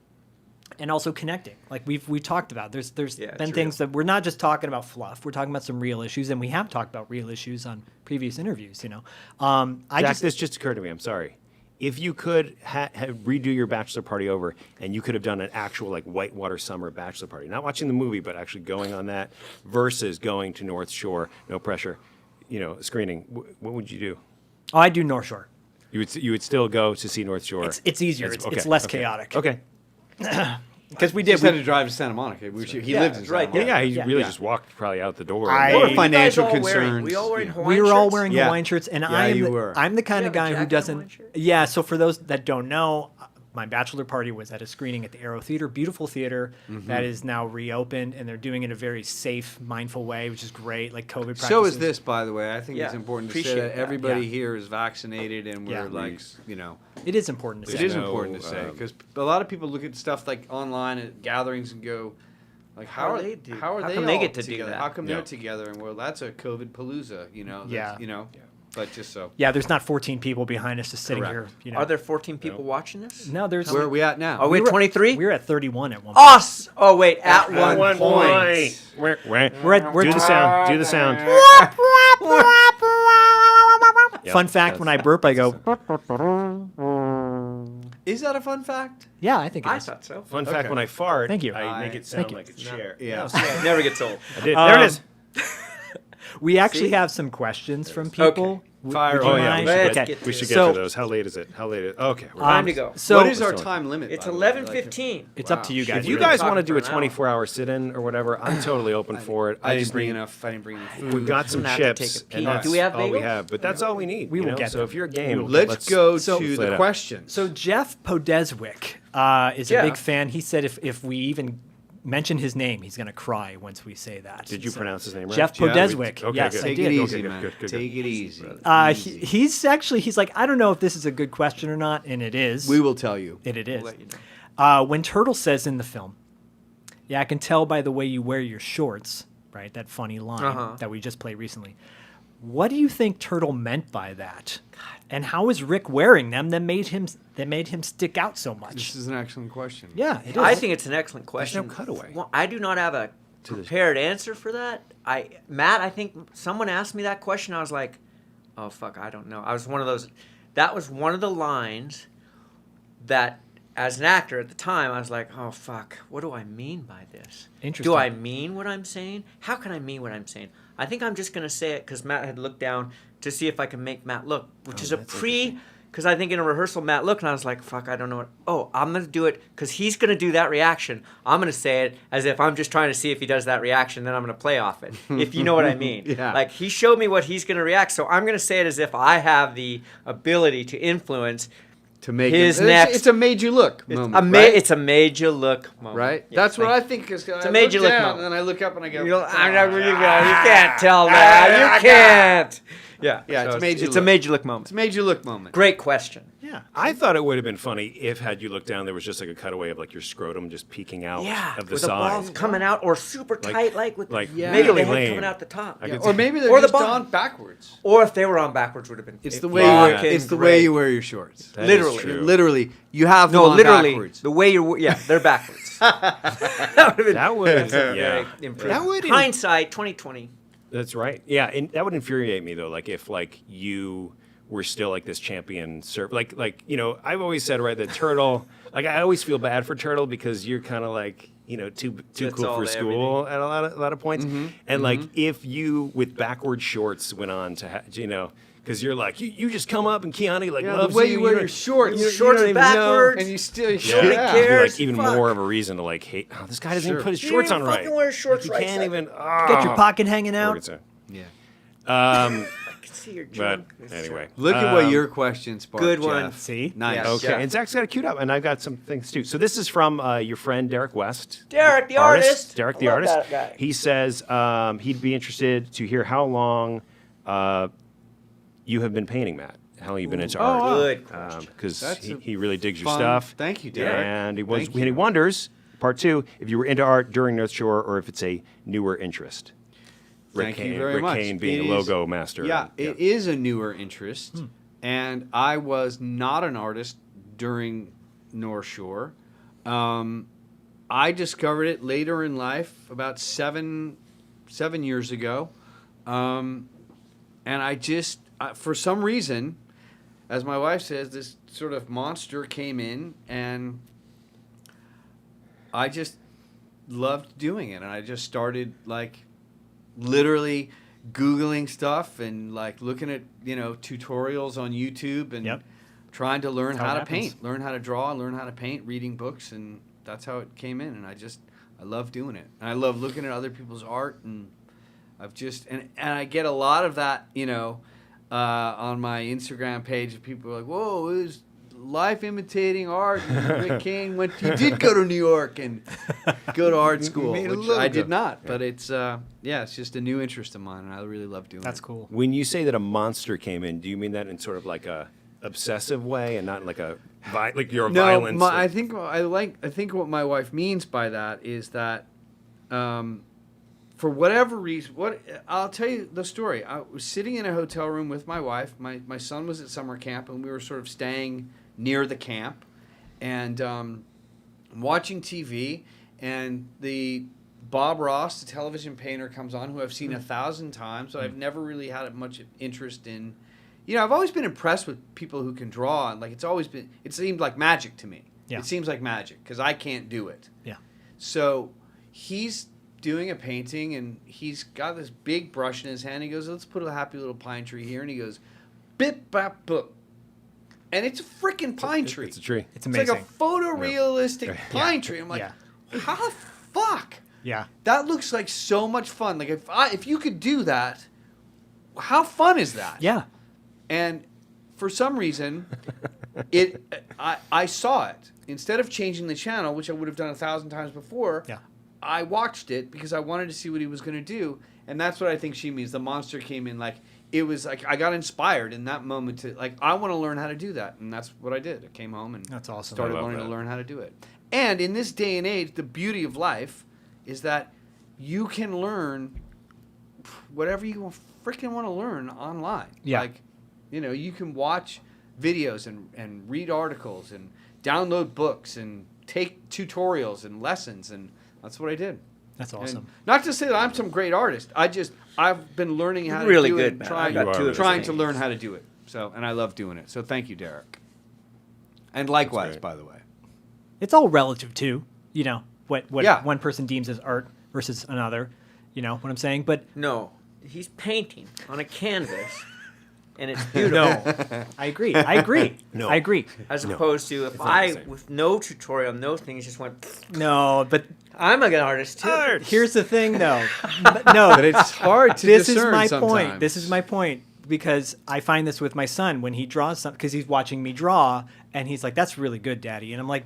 And also connecting, like we talked about. There's Yeah, been it's things that we're not just talking about fluff. We're talking about some real issues, and we have talked about real issues on previous interviews. Jack, this just occurred to me. I'm sorry. If you could redo your bachelor party over, and you could have done an actual like Whitewater Summer bachelor party, not watching the movie, but actually going on that, versus going to North Shore, no pressure, screening. What would you do? Oh, I do North Shore. You would still go to see North Shore. It's easier. It's less chaotic. Okay. Because we He did. just had to drive to Santa Monica. He lived in Santa right there. Monica. Yeah, he Yeah. really Yeah. just walked probably out the door. I- There were You financial all wearing- concerns. we all wearing Yeah. Hawaiian We were all shirts? wearing Yeah. Hawaiian shirts, and Yeah, you were. I'm the kind You of have a guy who jacket doesn't. Hawaiian shirt? Yeah. So for those that don't know, my bachelor party was at a screening at the Aero Theater, beautiful theater that is now reopened, and they're doing it in a very safe, mindful way, which is great. Like COVID practices. So is this, by the way. I think it's Yeah, important to say appreciate that that. everybody Yeah. here is vaccinated, and we're Yeah. like, you know, It is important to it say. is no, important to say because a lot of people look at stuff like online at gatherings and go, like, how are they How all come they get to do together? that? How come Yeah. they're together? And well, that's a COVID palooza, you know. Yeah. You know. But just so. Yeah, there's not 14 people behind us just sitting Correct. here. You know. Are there 14 people watching this? No, there's. Where are we at now? Are we at 23? We were at 31 at one point. Us! Oh, wait, at one point. We're Do the sound. Do the sound. Yeah, Fun fact: when I burp, I go. Is that a fun fact? Yeah, I think it I is. thought so. Fun fact: Okay. when I fart, Thank you. I make it sound Thank you. like a chair. Yeah. Never gets old. I did. There it Um, is. We actually See? have some questions from people. Fire Would you away. Oh yeah, mind? we should Let's get, get we to should it. get So- to those. How late is it? How late is it? Okay. We're Time to go. So what is our so- time limit? It's by the way? 11:15. it's up to you guys. If you We're guys talking want to do a for an hour. 24-hour sit-in or whatever, I'm totally open for it. I just didn't bring need- enough. I didn't bring enough food. We've got some gonna have to chips. take a and pee. that's Do we have all we bagels? have, but that's all we need. We you will know? get So them. if you're game, Let's go So- to Split the up. questions. So Jeff Podeswick is Yeah. a big fan. He said if we even mention his name, he's going to cry once we say that. Did you So- pronounce his name right? Jeff Jeff, Podeswick. okay, Yes, good. I Take did. it Okay, easy, good, man. good, good, Take it easy. He's like, I don't know if this is a good question or not, and it is. We will tell you. It is. We'll let you know. When Turtle says in the film, "Yeah, I can tell by the way you wear your shorts," right? That funny line Uh-huh. that we just played recently. What do you think Turtle meant by that? And how is Rick wearing them that made him stick out so much? This is an excellent question. Yeah, it is. I think it's an excellent question. no cutaway. Well, I do not have a prepared answer for that. Matt, I think someone asked me that question. I was like, oh, fuck, I don't know. I was one of those. That was one of the lines that, as an actor at the time, I was like, oh, fuck, what do I mean by this? Interesting. Do I mean what I'm saying? How can I mean what I'm saying? I think I'm just going to say it because Matt had looked down to see if I can make Matt look, which is a because I think in a rehearsal, Matt looked, and I was like, fuck, I don't know what. Oh, I'm going to do it because he's going to do that reaction. I'm going to say it as if I'm just trying to see if he does that reaction, then I'm going to play off it, if you know what I mean. Yeah. Like, he showed me what he's going to react, so I'm going to say it as if I have the ability to influence To make his it, next. It's a made you look moment, right? It's a made you look moment. Right? Yeah, That's what thank I think. It's a made you look down, moment. and then I look up and I go, you. I'm not really good. You can't tell that. You can't. Yeah. Yeah, it's made you It's a look. made you look moment. It's a made you look moment. Great question. Yeah. I thought it would have been funny if, had you looked down, there was just like a cutaway of like your scrotum just peeking out Yeah, of the with the balls side. coming out or super tight, like with like Yeah. maybe really the head lame. coming out the top. I Yeah, could or see- maybe they're Or the just bottom. on backwards. Or if they were on backwards, would have been. It's the way you wear. It's the way you wear your shorts. That is literally. true. Literally, you have them No, on literally, backwards. the way you're. Yeah, they're backwards. that would have been. That would, very yeah. improved. That would Hindsight 2020. That's right. Yeah, and that would infuriate me though. Like if like you were still like this champion surf, like you know, I've always said right that Turtle. Like I always feel bad for Turtle because you're kind of like too That's cool all for to school at a lot of points. And like if you with backward shorts went on to because you're like you just come up and Keanu like Yeah, loves the way you you wear know- your shorts, you Shorts don't even know. backwards. and you still Nobody yeah. cares. Like even Fuck. more of a reason to like hate. Oh, this guy doesn't even Sure. put his You shorts didn't on right. fucking wear shorts Like, right, he can't Seth. even. Get your pocket hanging out. Yeah. Um, I can see your but junk. anyway, Look at what your question sparked. Good one. Jeff. See? Nice. Yes. okay, Yeah. and Zach's got it queued up, and I've got some things too. So this is from your friend Derek West. Derek, the artist. Derek, I the love artist. that guy. He says he'd be interested to hear how long you have been painting, Matt. How long you've been into art? Good question. Because That's a he really digs your fun- stuff. Thank you, Derek. And Thank he you. wonders, part two, if you were into art during North Shore or if it's a newer interest. Thank you very Rick much. Kane being It a is- logo master. Yeah, it is a newer interest, and I was not an artist during North Shore. I discovered it later in life, about seven years ago, and I just, for some reason, as my wife says, this sort of monster came in, and I just loved doing it, and I just started like literally Googling stuff and like looking at tutorials on YouTube and Yep. trying to learn That's how how it to happens. paint, learn how to draw, learn how to paint, reading books, and that's how it came in, and I love doing it, and I love looking at other people's art, and I've just and I get a lot of that, on my Instagram page. People are like, "Whoa, it was life imitating art." And Rick Kane he did go to New York and go to art school, made a which logo. I did not. But it's it's just a new interest of mine, and I really love doing it. That's cool. When you say that a monster came in, do you mean that in sort of like a obsessive way and not like like you're a violence? I think what my wife means by that is that, for whatever reason, I'll tell you the story. I was sitting in a hotel room with my wife. My son was at summer camp, and we were sort of staying near the camp, and watching TV. And the Bob Ross, the television painter, comes on, who I've seen 1,000 times, but I've never really had much interest in. I've always been impressed with people who can draw, and it seemed like magic to me. Yeah. It seems like magic because I can't do it. Yeah. So he's doing a painting, and he's got this big brush in his hand. He goes, "Let's put a happy little pine tree here," and he goes, "Bip bap boop," and it's a freaking pine tree. It's a tree. It's It's amazing. like a photorealistic pine tree. I'm like, Yeah. how the fuck? Yeah. That looks like so much fun. Like if you could do that, how fun is that? Yeah. And for some reason, I saw it. Instead of changing the channel, which I would have done 1,000 times before, Yeah. I watched it because I wanted to see what he was going to do. And that's what I think she means. The monster came in it was like I got inspired in that moment to I want to learn how to do that. And that's what I did. I came home and That's awesome. started I love learning that. to learn how to do it. And in this day and age, the beauty of life is that you can learn whatever you freaking want to learn online. Yeah. You can watch videos and read articles and download books and take tutorials and lessons, and that's what I did. That's And awesome. not to say that I'm some great artist. I've been learning how You're really to do good, it, man. trying, I got two of his trying to things. learn how to do it. So, and I love doing it. So thank you, Derek. And likewise, great. by the way. It's all relative too. What Yeah. one person deems as art versus another. You know what I'm saying? But No, he's painting on a canvas, and it's beautiful. no, I agree. I agree. No. I agree. As opposed to if not the same. with no tutorial, no things, just went, No, but I'm a good artist too. here's the thing, though. No, But it's hard to this is discern my sometimes. point. This is my point because I find this with my son when he draws something because he's watching me draw and he's like, "That's really good, Daddy," and I'm like,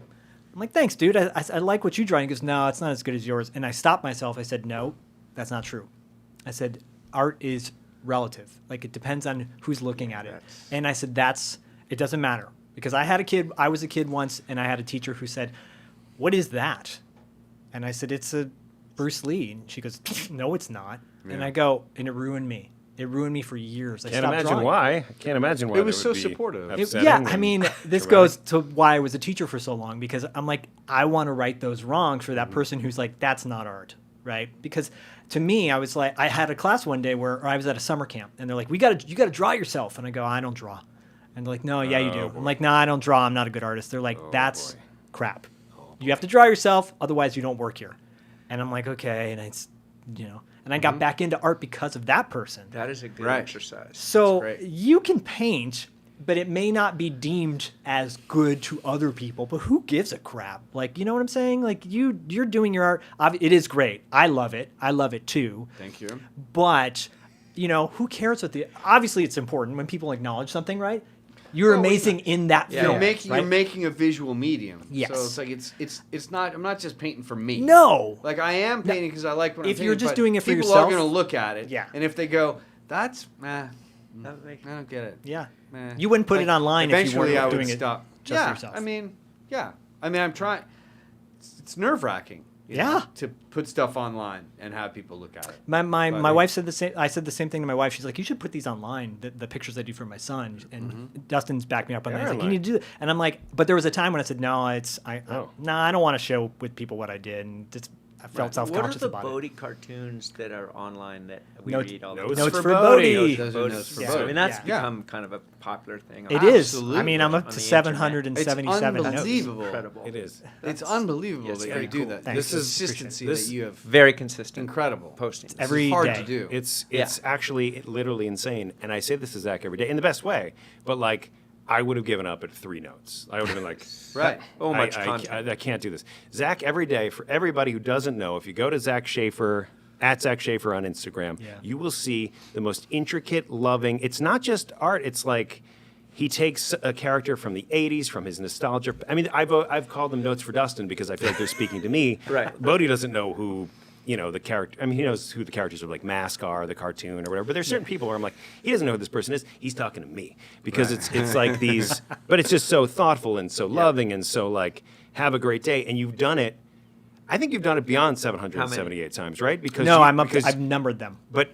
thanks, dude. I like what you draw. And he goes, "No, it's not as good as yours." And I stopped myself. I said, "No, that's not true." I said, "Art is relative. Like it depends on who's looking at it." And I said, it doesn't matter because I was a kid once, and I had a teacher who said, "What is that?" And I said, "It's a Bruce Lee." And she goes, "No, it's not." And I go, and it ruined me. It ruined me for years. I Can't stopped imagine drawing. why. I can't imagine why. It was that would so be supportive. upsetting Yeah, I and mean, this traumatic. goes to why I was a teacher for so long because I'm like, I want to right those wrongs for that person who's like, that's not art, right? Because to me, I was like, I had a class one day where I was at a summer camp, and they're like, you got to draw yourself, and I go, I don't draw, and they're like, no, yeah, you do. boy. I'm like, no, I don't draw. I'm not a good artist. They're like, that's boy. crap. You have to draw yourself, otherwise you don't work here. And I'm like, okay, and it's, and I got back into art because of that person. That is a good Right. exercise. So That's great. you can paint, but it may not be deemed as good to other people. But who gives a crap? Like, you know what I'm saying? Like you're doing your art. It is great. I love it. I love it too. Thank you. But who cares what obviously it's important when people acknowledge something, right? You're Well, amazing in that Yeah. field. You're right? making a visual medium. Yes. So it's like it's not. I'm not just painting for me. No. Like I am painting because I like what I'm If painting. you're just but doing it for people yourself- are going to look at it. Yeah. And if they go, that's I That makes- don't get it. Yeah. Meh. You wouldn't put Like, it online if you eventually weren't I would doing it stop. just yeah, for yourself. I mean, I'm trying. It's nerve wracking. Yeah. To put stuff online and have people look at it. My But wife said the same. I said the same thing to my wife. She's like, "You should put these online. The pictures I do for my son." And Dustin's backed me up on that. They're He's like, "You online. need to do it." And I'm like, but there was a time when I said, "No, I Oh. don't want to show with people what I did." And I felt Right. self What are conscious the about Bodhi cartoons that are online that we Notes- read all Notes Notes the for for Bodhi. Bodhi. Those are Bodhi. notes for Yeah. So, I Bodhi. mean, that's Yeah. become kind of a popular thing. it. It is. I Absolutely. mean, I'm up On to the 777 It's notes. unbelievable. Incredible. It is. It's unbelievable Yes, that very you do cool. that. Thanks. This This is- consistency this- that you have. Very consistent. Incredible. Posting. Every It's hard day. to do. It's Yeah. actually literally insane, and I say this to Zach every day in the best way. But like, I would have given up at 3 notes. I would have been like, Right. So much I content. can't do this. Zach, every day, for everybody who doesn't know, if you go to Zach Schaefer, at Zach Schaefer on Instagram, you will see the most intricate, loving. It's not just art. It's like he takes a character from the 80s, from his nostalgia. I mean, I've called them notes for Dustin because I feel like they're speaking to me. Right. Bodhi doesn't know who, the character. I mean, he knows who the characters are, like Mask are, the cartoon or whatever. But there's certain people where I'm like, he doesn't know who this person is. He's talking to me because it's like these. But it's just so thoughtful and so loving and so like, have a great day. And you've done it. I think you've done it beyond 778 times, right? Because I've numbered them. But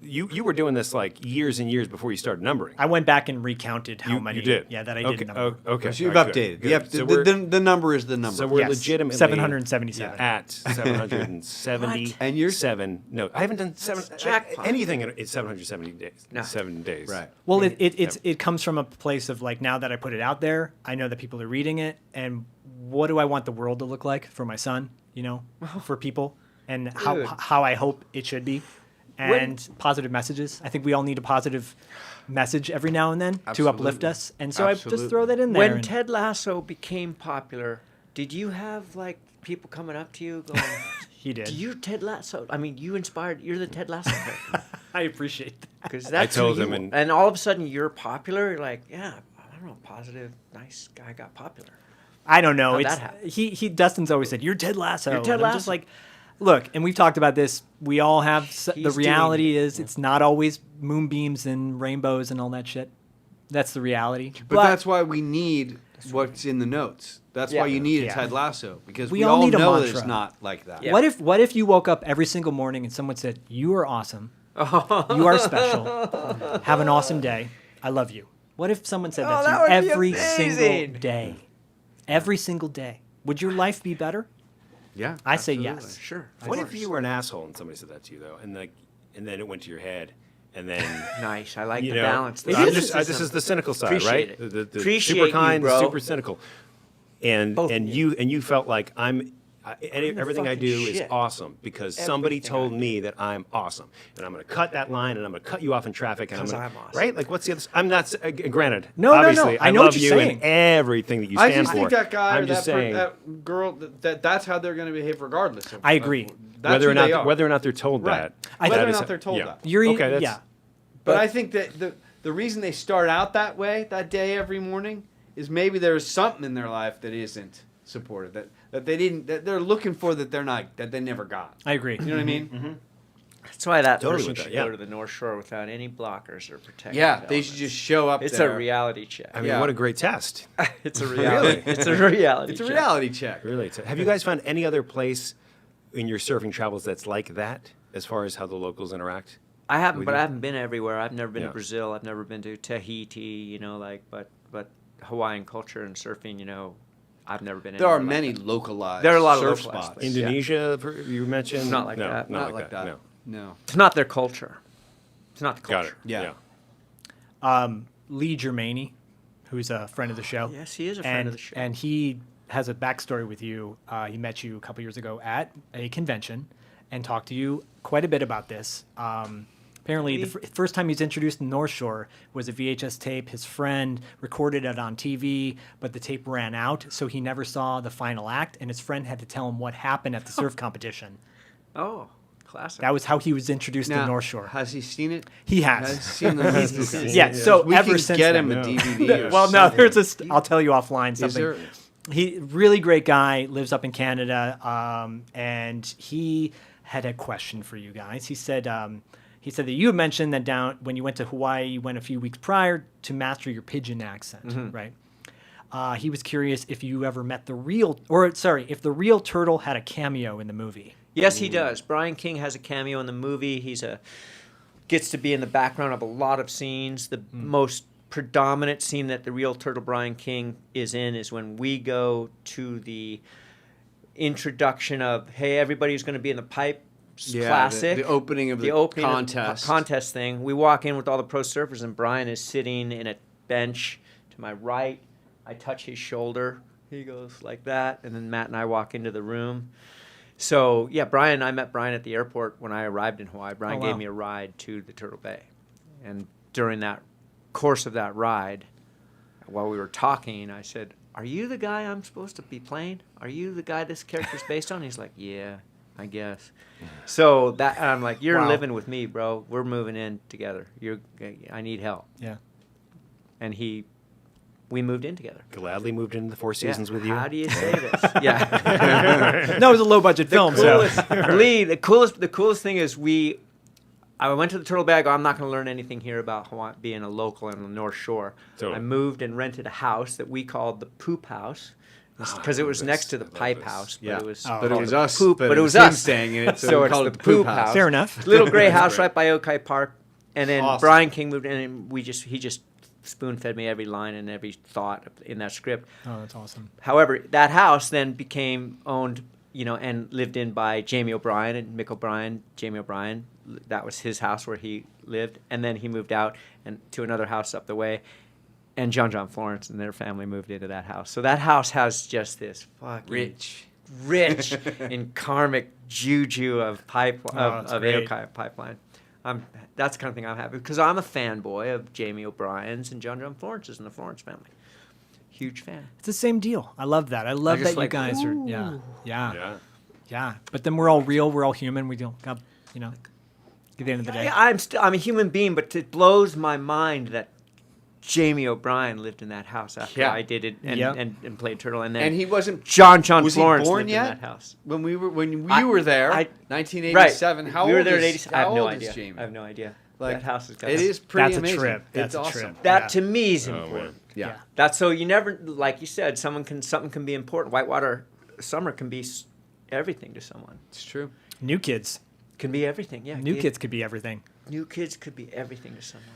you were doing this like years and years before you started numbering. I went back and recounted how many. You did? Yeah, that I okay. did number. Okay. So you've All right, updated. good. Yep. So The number is the number. So we're Yes, legitimately 777. at 777. And you're- No, I haven't done jackpot. anything in 770 days. No. 7 days. Right. Well, it comes from a place of like, now that I put it out there, I know that people are reading it, and what do I want the world to look like for my son? For people, and Dude. how I hope it should be, and positive messages. I think we all need a positive message every now and then to uplift Absolutely. us, and so I Absolutely. just throw that in there. When and- Ted Lasso became popular, did you have like people coming up to you going, he did. "Do you Ted Lasso? I mean, you're the Ted Lasso character." I appreciate that. Because that's told who him you- and- and all of a sudden you're popular. You're like, yeah, I don't know, positive, nice guy got popular. I don't know. How'd It's that happen? he. Dustin's always said, "You're Ted Lasso." You're Ted And I'm just Lasso. like, look, and we've talked about this. We all have the He's reality doing it. is it's not always moonbeams and rainbows and all that shit. That's the reality. But that's why we need what's in the notes. That's why Yeah. you need a Yeah. Ted Lasso, because We we, all all need a know that it's mantra. not like that. Yeah. What if you woke up every single morning and someone said, "You are awesome. You are special. Have an awesome day. I love you." What if someone said that that to would you be every amazing. single day? Every single day. Would your life be better? Yeah, I say absolutely. yes. Sure. What if you were an asshole and somebody said that to you though, and then it went to your head, and then Nice. I like you the know, balance. It I'm is. just, this is the cynical side, Appreciate right? it. The Appreciate super you, kind, bro. super cynical, and Both of you. you felt like everything I fucking do is shit. awesome because somebody Everything told I me that I'm awesome, and I'm going to cut that line, and I'm going to cut you off in traffic, and 'Cause gonna, I'm awesome. right? Like, what's the other? I'm not granted. No, no, no. obviously, I know what love you're you saying. and everything that you I stand just for. think that guy I'm or just that, saying, that girl, that's how they're going to behave regardless. I agree. That's whether or who they not are. whether or not they're told Right. that. Whether that or is- not they're told yeah. that. You're Okay, that's- yeah. But I think that the reason they start out that way that day every morning is maybe there's something in their life that isn't supported, that they didn't, that they're looking for, that they never got. I agree. You know what I mean? That's why that Totally person with should that, yeah. go to the North Shore without any blockers or protective Yeah, they elements. should just show up It's there. a reality check. I mean, Yeah. what a great test. It's a reality. Really? It's a reality. It's a check. reality check. Really. Have you guys found any other place in your surfing travels that's like that, as far as how the locals interact? I haven't, with but you? I haven't been everywhere. I've never been Yeah. to Brazil. I've never been to Tahiti. But Hawaiian culture and surfing. I've never been. There are anywhere like many that. localized There are a lot of surf localized spots. places. Indonesia, you mentioned? Not like no, that. Not like that. No. No. It's not their culture. It's not the Got culture. it. Yeah. Lee Germaini, who's a friend of the show. Yes, he is a friend and, of the show. And he has a backstory with you. He met you a couple years ago at a convention and talked to you quite a bit about this. Apparently, the first time he was introduced to North Shore was a VHS tape. His friend recorded it on TV, but the tape ran out, so he never saw the final act, and his friend had to tell him what happened at the surf competition. Oh, classic. That was how he was introduced Now, to North Shore. has he seen it? He Has has. seen the movie? Yeah, so we ever can since get then. him a No. DVD. Or Well, no, something. there's a. I'll tell you offline something. there- He really great guy, lives up in Canada, and he had a question for you guys. He said that you had mentioned that down when you went to Hawaii, you went a few weeks prior to master your pidgin accent, right? He was curious if you ever met if the real turtle had a cameo in the movie. Yes, he does. Brian King has a cameo in the movie. Gets to be in the background of a lot of scenes. The most predominant scene that the real turtle Brian King is in is when we go to the introduction of, hey, everybody who's going to be in the pipe classic. The opening of the opening of contest. contest thing. We walk in with all the pro surfers, and Brian is sitting in a bench to my right. I touch his shoulder. He goes like that, and then Matt and I walk into the room. So, yeah, I met Brian at the airport when I arrived in Hawaii. Brian wow. gave me a ride to the Turtle Bay. And during that course of that ride, while we were talking, I said, "Are you the guy I'm supposed to be playing? Are you the guy this character's based on?" He's like, "Yeah, I guess." So that I'm like, "You're Wow. living with me, bro. We're moving in together. I need help." Yeah. And we moved in together. Gladly moved into the Four Seasons with you. How do you say this? Yeah. No, it was a low budget film. The coolest thing is I went to the Turtle Bay. I go, I'm not going to learn anything here about Hawaii, being a local in the North Shore. Totally. I moved and rented a house that we called the Poop House because it was next to the Pipe House. But Yeah. it was But it called was the us. Poop, but but it was him us staying in it. So, So we it's called the it the Poop Poop House. Fair enough. little gray That's house great. right by Okai Park. And then Awesome. Brian King moved in, and he just spoon fed me every line and every thought in that script. Oh, that's awesome. However, that house then became owned, and lived in by Jamie O'Brien and Mick O'Brien. Jamie O'Brien, that was his house where he lived, and then he moved out and to another house up the way, and John Florence and their family moved into that house. So that house has just this fucking rich and karmic juju of that's of great. Aokai pipeline. That's the kind of thing I'm happy because I'm a fanboy of Jamie O'Brien's and John Florence's and the Florence family. Huge fan. It's the same deal. I love that. I love just that like, you guys are. Yeah. Yeah. But then we're all real. We're all human. We don't got, at the end of the day. Yeah, I'm a human being, but it blows my mind that Jamie O'Brien lived in that house after Yeah. I did it and, Yep. and played Turtle, and then And he wasn't. John Was he Florence born lived yet? in that house. When we I- were there, I- 1987. How we old were there is, in 87. I how have no old idea. is Jamie? I have no idea. Like, That house has got It is pretty That's a amazing. trip. That's it's a awesome. trip. that Yeah. to me is Oh, important. man. Yeah. That's so you never, like you said, something can be important. Whitewater Summer can be everything to someone. It's true. New kids. Can be everything. Yeah. New kids could be everything. New kids could be everything to someone.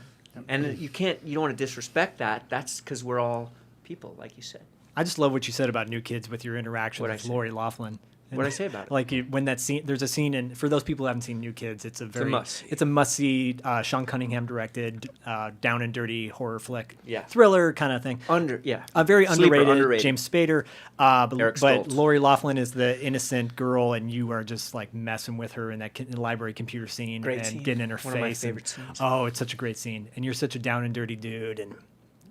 And you don't want to disrespect that. That's because we're all people, like you said. I just love what you said about New Kids with your interaction What'd I with say? Lori Loughlin. What'd I say about it? Like when that scene, there's a scene, and for those people who haven't seen New Kids, it's a must-see. Sean Cunningham directed, down and dirty horror flick, Yeah. thriller kind of thing. A very Sleeper, underrated James Spader. Eric But Stoltz. Lori Loughlin is the innocent girl, and you are just like messing with her in that library computer scene Great and scene. getting in her One of my face. favorite scenes. Oh, it's such a great scene, and you're such a down and dirty dude, and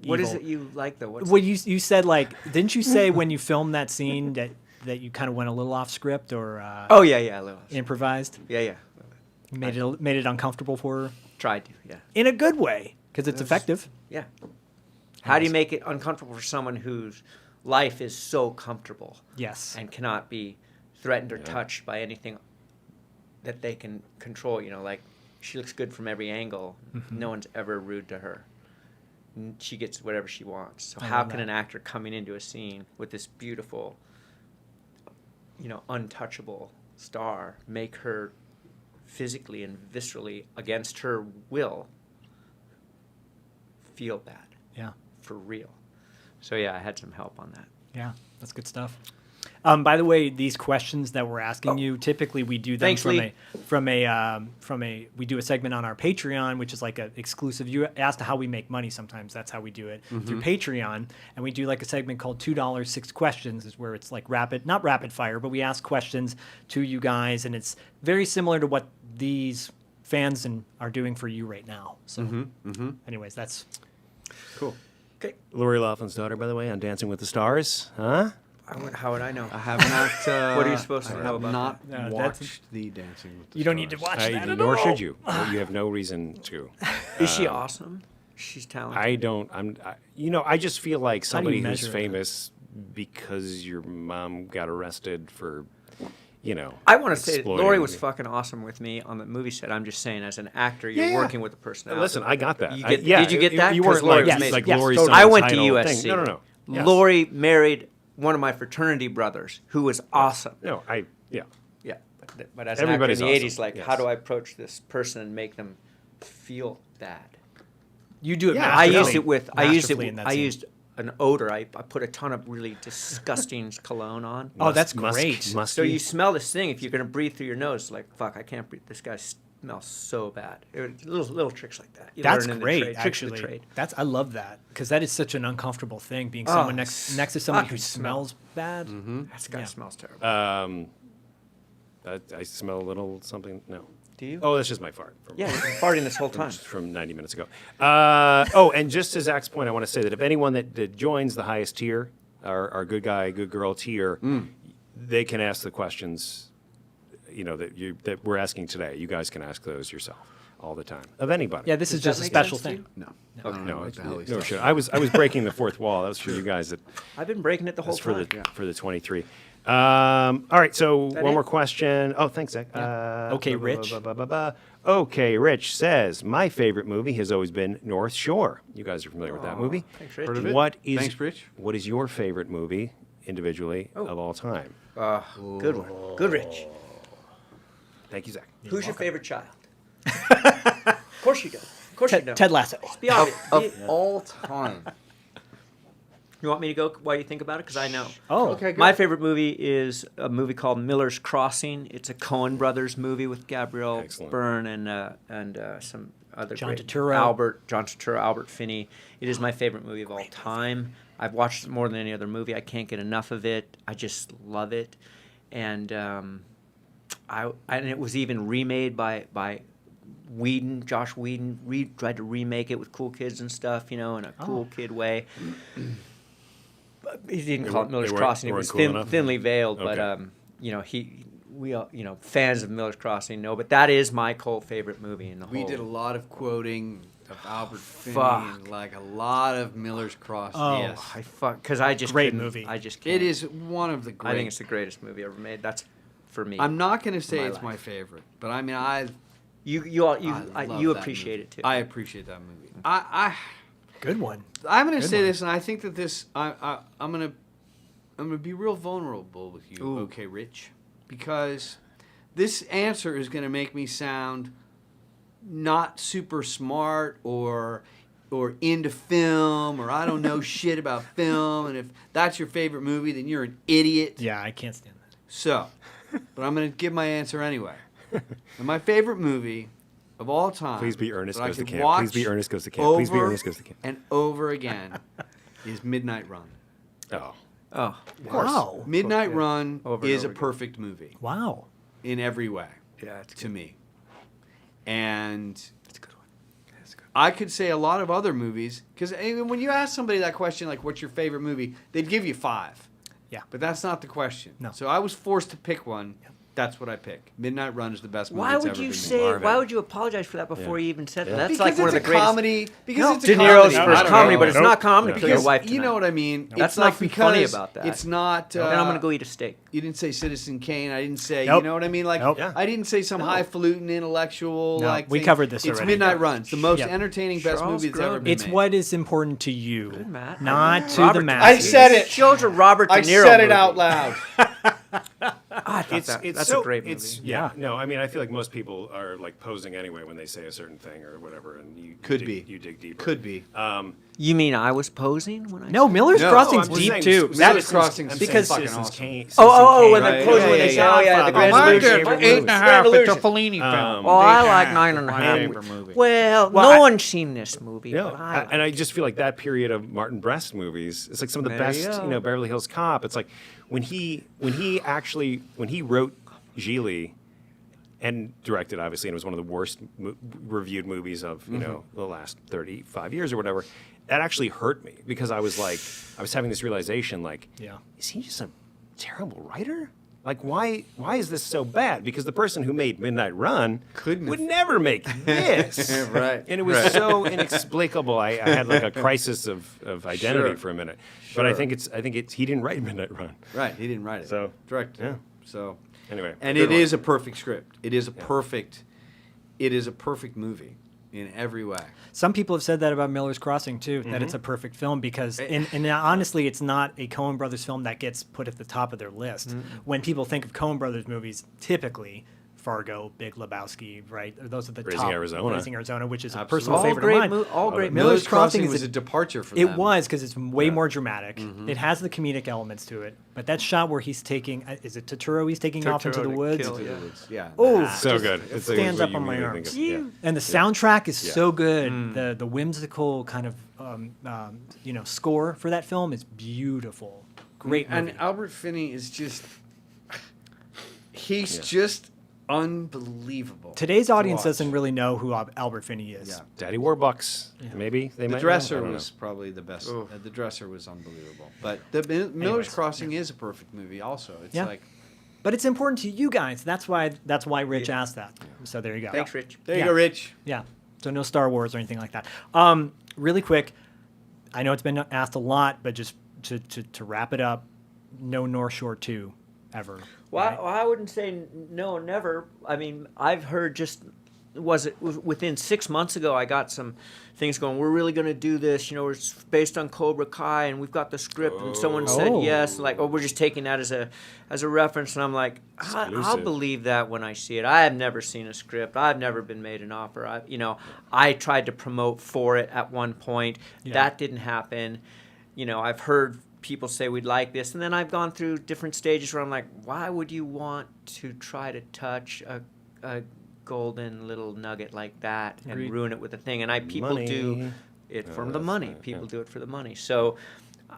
What is evil. it you like, though? Well, you said didn't you say when you filmed that scene that you kind of went a little off script or Oh, yeah, Lewis. improvised? Yeah. Made it uncomfortable for her Tried to, yeah. in a good way because it's effective. Yeah. How do you make it uncomfortable for someone whose life is so comfortable Yes. and cannot be threatened or touched by anything that they can control? Like she looks good from every angle. Mm-hmm. No one's ever rude to her. She gets whatever she wants. So I how love can that. an actor coming into a scene with this beautiful, untouchable star make her physically and viscerally against her will feel bad Yeah. for real? So yeah, I had some help on that. Yeah. That's good stuff. By the way, these questions that we're asking you, typically we do them Thanks, Lee. from a we do a segment on our Patreon, which is like a exclusive. You asked how we make money. Sometimes that's how we do it through Patreon, and we do like a segment called $2 6 questions, is where it's like not rapid fire, but we ask questions to you guys, and it's very similar to what these fans are doing for you right now. So, anyways, that's Cool. Okay. Lori Loughlin's daughter, by the way, on Dancing with the Stars. Huh? How would I know? I have not. What are you supposed to I know have about not that? No, that's- watched the Dancing with the you don't need to Stars. watch that at Nor all. should you. You have no reason to. Is she awesome? She's talented. I don't. I just feel like How do somebody you who's measure that? famous because your mom got arrested for, I want to say that exploiting Lori was me. fucking awesome with me on the movie set. I'm just saying, as an actor, you're Yeah. working with a personality. Listen, I got that. You I- get- yeah, did you get that? You 'Cause weren't Lori like, was amazing. like Yes, Lori's totally. some I went to title USC. thing. No. Yes. Lori married one of my fraternity brothers, who was awesome. No, yeah. Yeah, but as Everybody's an actor in the awesome. 80s, like, Yes. how do I approach this person and make them feel bad? You do it. Yeah, I masterfully. used it with. I used it. Masterfully in that I scene. used an odor. I put a ton of really disgusting cologne on. Oh, that's Musk- great. musky. So you smell this thing. If you're gonna breathe through your nose, like fuck, I can't breathe. This guy smells so bad. Little tricks like that. You That's learn in the great, trade. Tricks of the actually. trade. I love that because that is such an uncomfortable thing. Being Oh, someone next to somebody who fucking smell. smells bad. That guy Yeah. smells terrible. I smell a little something. No. Do you? Oh, that's just my fart. Yeah, you've been farting this whole time. From 90 minutes ago. And just to Zach's point, I want to say that if anyone that joins the highest tier, our good guy, good girl tier, they can ask the questions, that we're asking today. You guys can ask those yourself all the time of anybody. Yeah, this is just a make special sense to thing. No. No, what the hell he's no talking shit. I was breaking the fourth wall. That was for you guys. I've been breaking it the whole That's for time. the 23. All right, so that one it? more question. Oh, thanks, Zach. Okay, Rich. Okay, Rich says, my favorite movie has always been North Shore. You guys are familiar with that movie. Thanks, Rich. Heard of it? What is Thanks, Rich. What is your favorite movie individually of all time? Good one. Good, Rich. Thank you, Zach. Who's your favorite child? Of course you do. Of course you do. Ted Lasso. Be obvious. Of all time. You want me to go while you think about it? Because I know. Oh, Okay, good. My favorite movie is a movie called Miller's Crossing. It's a Coen Brothers movie with Gabrielle Excellent. Byrne and some other John great Turturro. John Turturro, Albert Finney. It is my favorite movie of all time. I've watched it more than any other movie. I can't get enough of it. I just love it, and and it was even remade by Whedon, Josh Whedon. Tried to remake it with cool kids and stuff, in a cool kid way. He didn't call it Miller's they weren't- Crossing. they It was weren't cool enough? thinly veiled, but Okay. we all, fans of Miller's Crossing know. But that is my cult favorite movie in the We whole. did a lot of quoting of Albert Finney, fuck. and like a lot of Miller's Crossing. Oh. Yes. Because I just Great couldn't- movie. I just can't. It is one of the great. I think it's the greatest movie ever made. That's for me. I'm not going to say my it's my life. favorite, but I mean, I you love you that appreciate movie. it too. I appreciate that movie. good one. I'm going to Good say one. this, and I think that this, I'm going to be real vulnerable with you, Ooh. okay, Rich, because this answer is going to make me sound not super smart or into film, or I don't know shit about film, and if that's your favorite movie, then you're an idiot. Yeah, I can't stand that. So, but I'm going to give my answer anyway. And my favorite movie of all time. Please be Ernest that I Goes to could Camp. watch Please be Ernest Goes to Camp. Please be over Ernest Goes to Camp. And over again is Midnight Run. Oh, Oh, Wow. Midnight Yeah. Run Over and is a over again. perfect movie Wow. in every way yeah, it's to me. And It's a good one. It's good. I could say a lot of other movies, because when you ask somebody that question, like, what's your favorite movie, they'd give you 5. Yeah. But that's not the question. No. So I was forced to pick one. That's what I pick. Midnight Run is the best movie Why that's would ever you been say? made. Marvin. Why would you apologize for that before Yeah. you even said Yeah. that? That's Because like one of it's the a greatest. comedy. Because No, it's a De comedy. Niro's I first don't comedy, know. but it's not comedy. Nope. Kill your Because wife you tonight. know what I mean. That's It's like nothing funny because about that. It's not. Then I'm gonna go eat a steak. You didn't say Citizen Kane. I didn't say. Nope. You know what I mean? Like Nope. Yeah. I didn't say some highfalutin intellectual. No, like we thing. covered this It's already. Midnight Run. It's the most Yep. entertaining, best Charles movie that's ever Grodin. been It's made. what is important to you, Good, Matt. not to Robert the De masses. I said it. Shows a Robert De I Niro said it movie. out loud. I thought that's so, a great movie. It's, Yeah. No, I mean, I feel like most people are like posing anyway when they say a certain thing or whatever, and you Could dig, be. you dig deeper. Could be. You mean I was posing when I? No, said- Miller's No, Crossing's I'm just deep saying, too. Citizens- Miller's That- Crossing's I'm because saying fucking Citizens awesome. Kane. When Right, they close yeah, when they yeah, say, oh yeah, the Godfather. Grand Oh, my Illusion. favorite Eight and a half. It's a Illusion. Fellini film. Well, I Big like half. 9.5. My favorite movie. Well, Well, no I- one's seen this movie. Yeah, but I and I just feel like that period of Martin Brest movies, it's like some of the There you best, go. Beverly Hills Cop. It's like when he wrote Gigli and directed, obviously, and it was one of the worst reviewed movies of the last 35 years or whatever. That actually hurt me because I was having this realization, like, Yeah. is he just a terrible writer? Like, why is this so bad? Because the person who made Midnight Run would never make this. Right. And it was so inexplicable. I had like a crisis of identity Sure. for a minute. But I Sure. think it's he didn't write Midnight Run. Right. He didn't write it. So, directed. yeah. So Anyway, and good it one. is a perfect script. It is a perfect movie in every way. Some people have said that about Miller's Crossing too, that it's a perfect film because, and honestly, it's not a Coen Brothers film that gets put at the top of their list. When people think of Coen Brothers movies, typically Fargo, Big Lebowski, right? Those are the Raising top. Arizona. Raising Arizona, which is a Absolutely. personal all favorite great, of mine. all great. Miller's Crossing is was a- a departure for It them. was because it's way more dramatic. It has the comedic elements to it, but that shot where he's taking, is it Totoro? He's taking off into Turturro the to woods. kill, yeah. Yeah. Oh, so just good. It's like stands what up you on my immediately arms. think of. Yeah. And the soundtrack is Yeah. so good. The whimsical kind of score for that film is beautiful. Great movie. And Albert Finney is just he's just unbelievable. Today's to audience watch. doesn't really know who Albert Finney is. Yeah. Daddy Warbucks. Maybe they The might. Dresser know. I don't was know. probably the best. Oof. The Dresser was unbelievable. But the Miller's Anyways, Crossing is a perfect movie. Also, it's Yeah. like But it's important to you guys. That's why Rich asked that. So there you go. Thanks, Rich. there you Yeah. go, Rich. Yeah. So no Star Wars or anything like that. Really quick, I know it's been asked a lot, but just to wrap it up, no North Shore 2 ever. Well, right? I wouldn't say no, never. I mean, I've heard within 6 months ago, I got some things going, we're really going to do this, it's based on Cobra Kai, and we've got the script, and someone said Oh. yes, like, we're just taking that as a reference, and I'm like, I'll Exclusive. believe that when I see it. I have never seen a script. I've never been made an offer. I tried to promote for it at one point. Yeah. That didn't happen. I've heard people say we'd like this, and then I've gone through different stages where I'm like, why would you want to try to touch a golden little nugget like that and Agreed. ruin it with a thing? And people Money. do it for the that's money. right, People yeah. do it for the money. So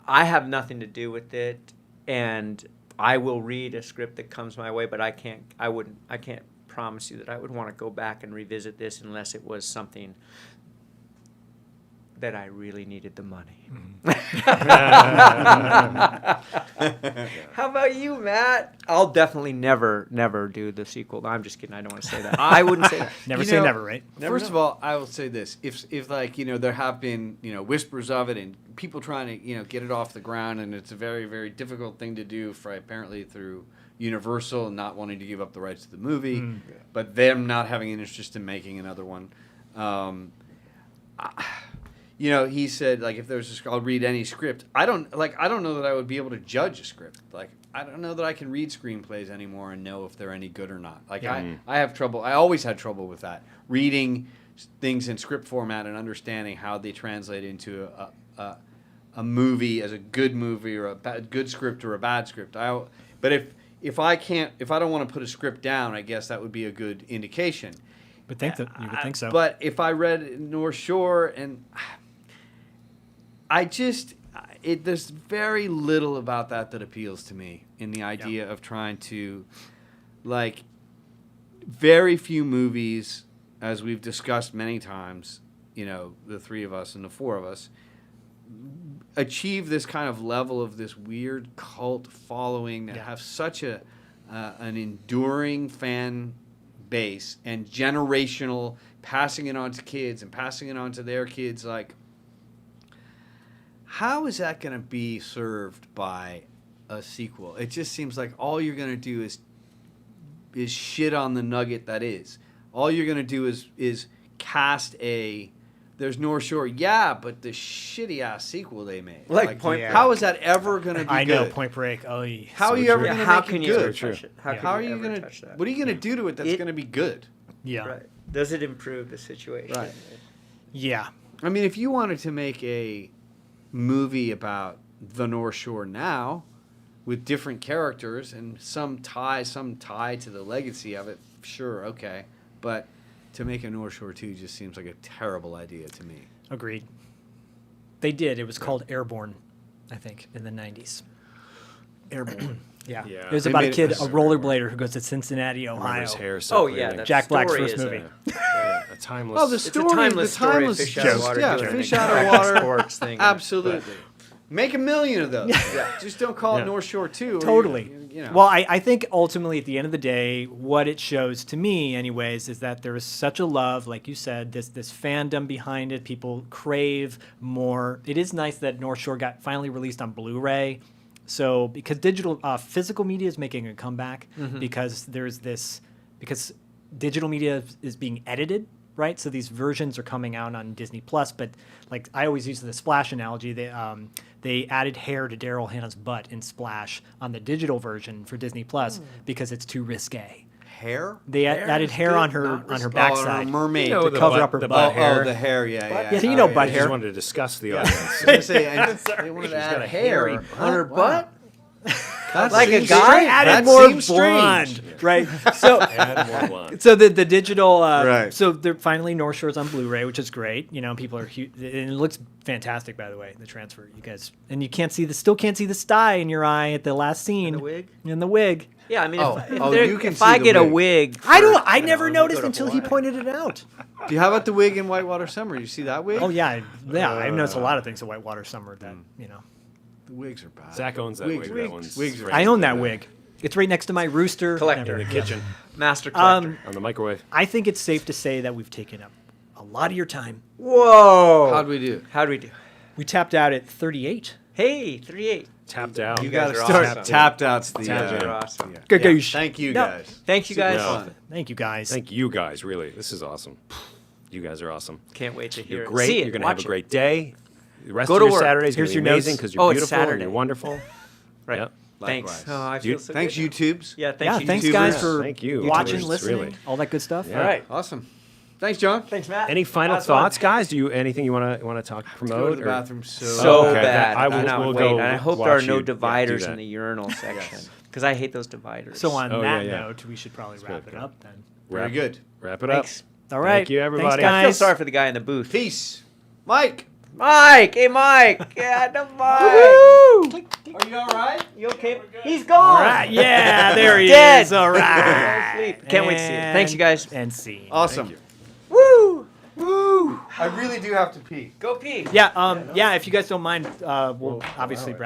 I have nothing to do with it, and I will read a script that comes my way, but I can't promise you that I would want to go back and revisit this unless it was something that I really needed the money. How about you, Matt? I'll definitely never do the sequel. No, I'm just kidding. I don't want to say that. I wouldn't say that. Never You say know, never, right? First of all, I will say this: if like there have been whispers of it and people trying to get it off the ground, and it's a very very difficult thing to do for apparently through Universal and not wanting to give up the rights to the movie, but them not having an interest in making another one. He said like if there's I'll read any script. I don't know that I would be able to judge a script. Like I don't know that I can read screenplays anymore and know if they're any good or not. Like I have trouble. I always had trouble with that. Reading things in script format and understanding how they translate into a movie as a good movie or a good script or a bad script. But if I don't want to put a script down, I guess that would be a good indication. But you would think so. But if I read North Shore and there's very little about that appeals to me in the idea of trying to, like, very few movies, as we've discussed many times, the three of us and the four of us, achieve this kind of level of this weird cult following that have such an enduring fan base and generational, passing it on to kids and passing it on to their kids, like, how is that going to be served by a sequel? It just seems like all you're going to do is shit on the nugget that is. All you're going to do is cast there's North Shore, but the shitty ass sequel they made. Like Point Break. How is that ever going to be I good? know Point Break. Oh, How are you ever Yeah, going to how make can it you good? ever touch it? How Yeah. can How are you you ever going to? touch that? What are you going to do to it that's It- going to be good? yeah. Right. Does it improve the situation? Right. Yeah. I mean, if you wanted to make a movie about the North Shore now, with different characters and some tie to the legacy of it, sure, okay. But to make a North Shore 2 just seems like a terrible idea to me. Agreed. They did. It was called Airborne, I think, in the 90s. Airborne. Yeah. Yeah. It was They about a made it kid, a necessary. rollerblader who goes to Cincinnati, Remember Ohio. his hair so Oh, yeah, clearly. that Jack Black's story first is movie. a timeless. Oh, the It's a story, timeless the timeless story, fish out of joke. water. Yeah, doing fish an out of exact water. sports thing. Absolutely. Make 1 million of those. Just don't call it Yeah. North Shore 2. or Totally. you know. Well, I think ultimately at the end of the day, what it shows to me anyways, is that there is such a love, like you said, this fandom behind it. People crave more. It is nice that North Shore got finally released on Blu-ray. So because physical media is making a comeback because because digital media is being edited, right? So these versions are coming out on Disney Plus, but like I always use the Splash analogy, they added hair to Daryl Hannah's butt in Splash on the digital version for Disney Plus because it's too risque. Hair? They added hair on her backside. on her mermaid. You know, to the cover butt- up her the butt. butt hair. Oh, the hair, yeah. Yeah, you know butt I hair. just wanted to discuss the audience. I was gonna say, they wanted to got add a hair hairy on her butt? That Like a seems guy? strange. Added That more seems blonde, strange. right? So, Add more blonde. so the digital, Right. so they're finally North Shore's on Blu-ray, which is great. You know, people are huge, and it looks fantastic, by the way. The transfer, you guys, and you still can't see the sty in your eye at the last scene. the wig? In the wig. Yeah, I mean, Oh. if Oh, there- you can if see I the get a wig. wig, I don't. for, I you know, never we noticed go to until he Hawaii. pointed it out. Do you, how about the wig in Whitewater Summer? You see that wig? Oh yeah, I've noticed a lot of things at Whitewater Summer that you know. The wigs are bad. Zach owns that Wigs- wig. wigs- That one's wigs are- great. I own that wig. It's right next to my rooster. Collector. in the kitchen Master collector. on the microwave. I think it's safe to say that we've taken up a lot of your time. Whoa! How'd we do? How'd we do? We tapped out at 38. Hey, 3-8. Tapped out. You You guys got to are start awesome. tapped out's the. Tapped You're out. awesome. yeah. Good Yeah. goose. Thank you No. guys. Thank you guys. No. Fun. Thank you guys. Thank you guys. Really, this is awesome. You guys are awesome. Can't wait to hear You're it. great. See it. You're gonna Watch have a it. great day. The rest Go of to your work. Saturday is going Here's to be your amazing notes. because you're Oh, it's beautiful and Saturday. you're wonderful. Right. Yep. Thanks. Likewise. Oh, I You- feel so Thanks, good. YouTubes. Yeah, thanks, Yeah, you thanks YouTubers. guys for Thank you. watching, YouTubers, listening, really. all that good stuff. Yeah. All right. Awesome. Thanks, John. Thanks, Matt. Any final That's fun. thoughts, guys? Do you anything you want to talk Go promote? to the or- bathroom So Okay, bad. I will- I cannot we'll wait. go And I hope there are watch no you- yeah, do dividers that. in the urinal section because I hate those dividers. So on Oh, that yeah, yeah. note, we should probably wrap it good. up then. Very good. Wrap it up. Thanks. All right. Thank you, everybody. Thanks, I feel guys. sorry for the guy in the booth. Peace. Mike. Mike, hey Mike. Yeah, no Mike. Are you all right? You okay? He's gone. All right. Yeah, there he Dead. is. All right. Can't wait to see it. Thanks, you guys. And see. Awesome. Woo! Woo! I really do have to pee. Go pee. Yeah. Yeah. If you guys don't mind, we'll obviously wrap.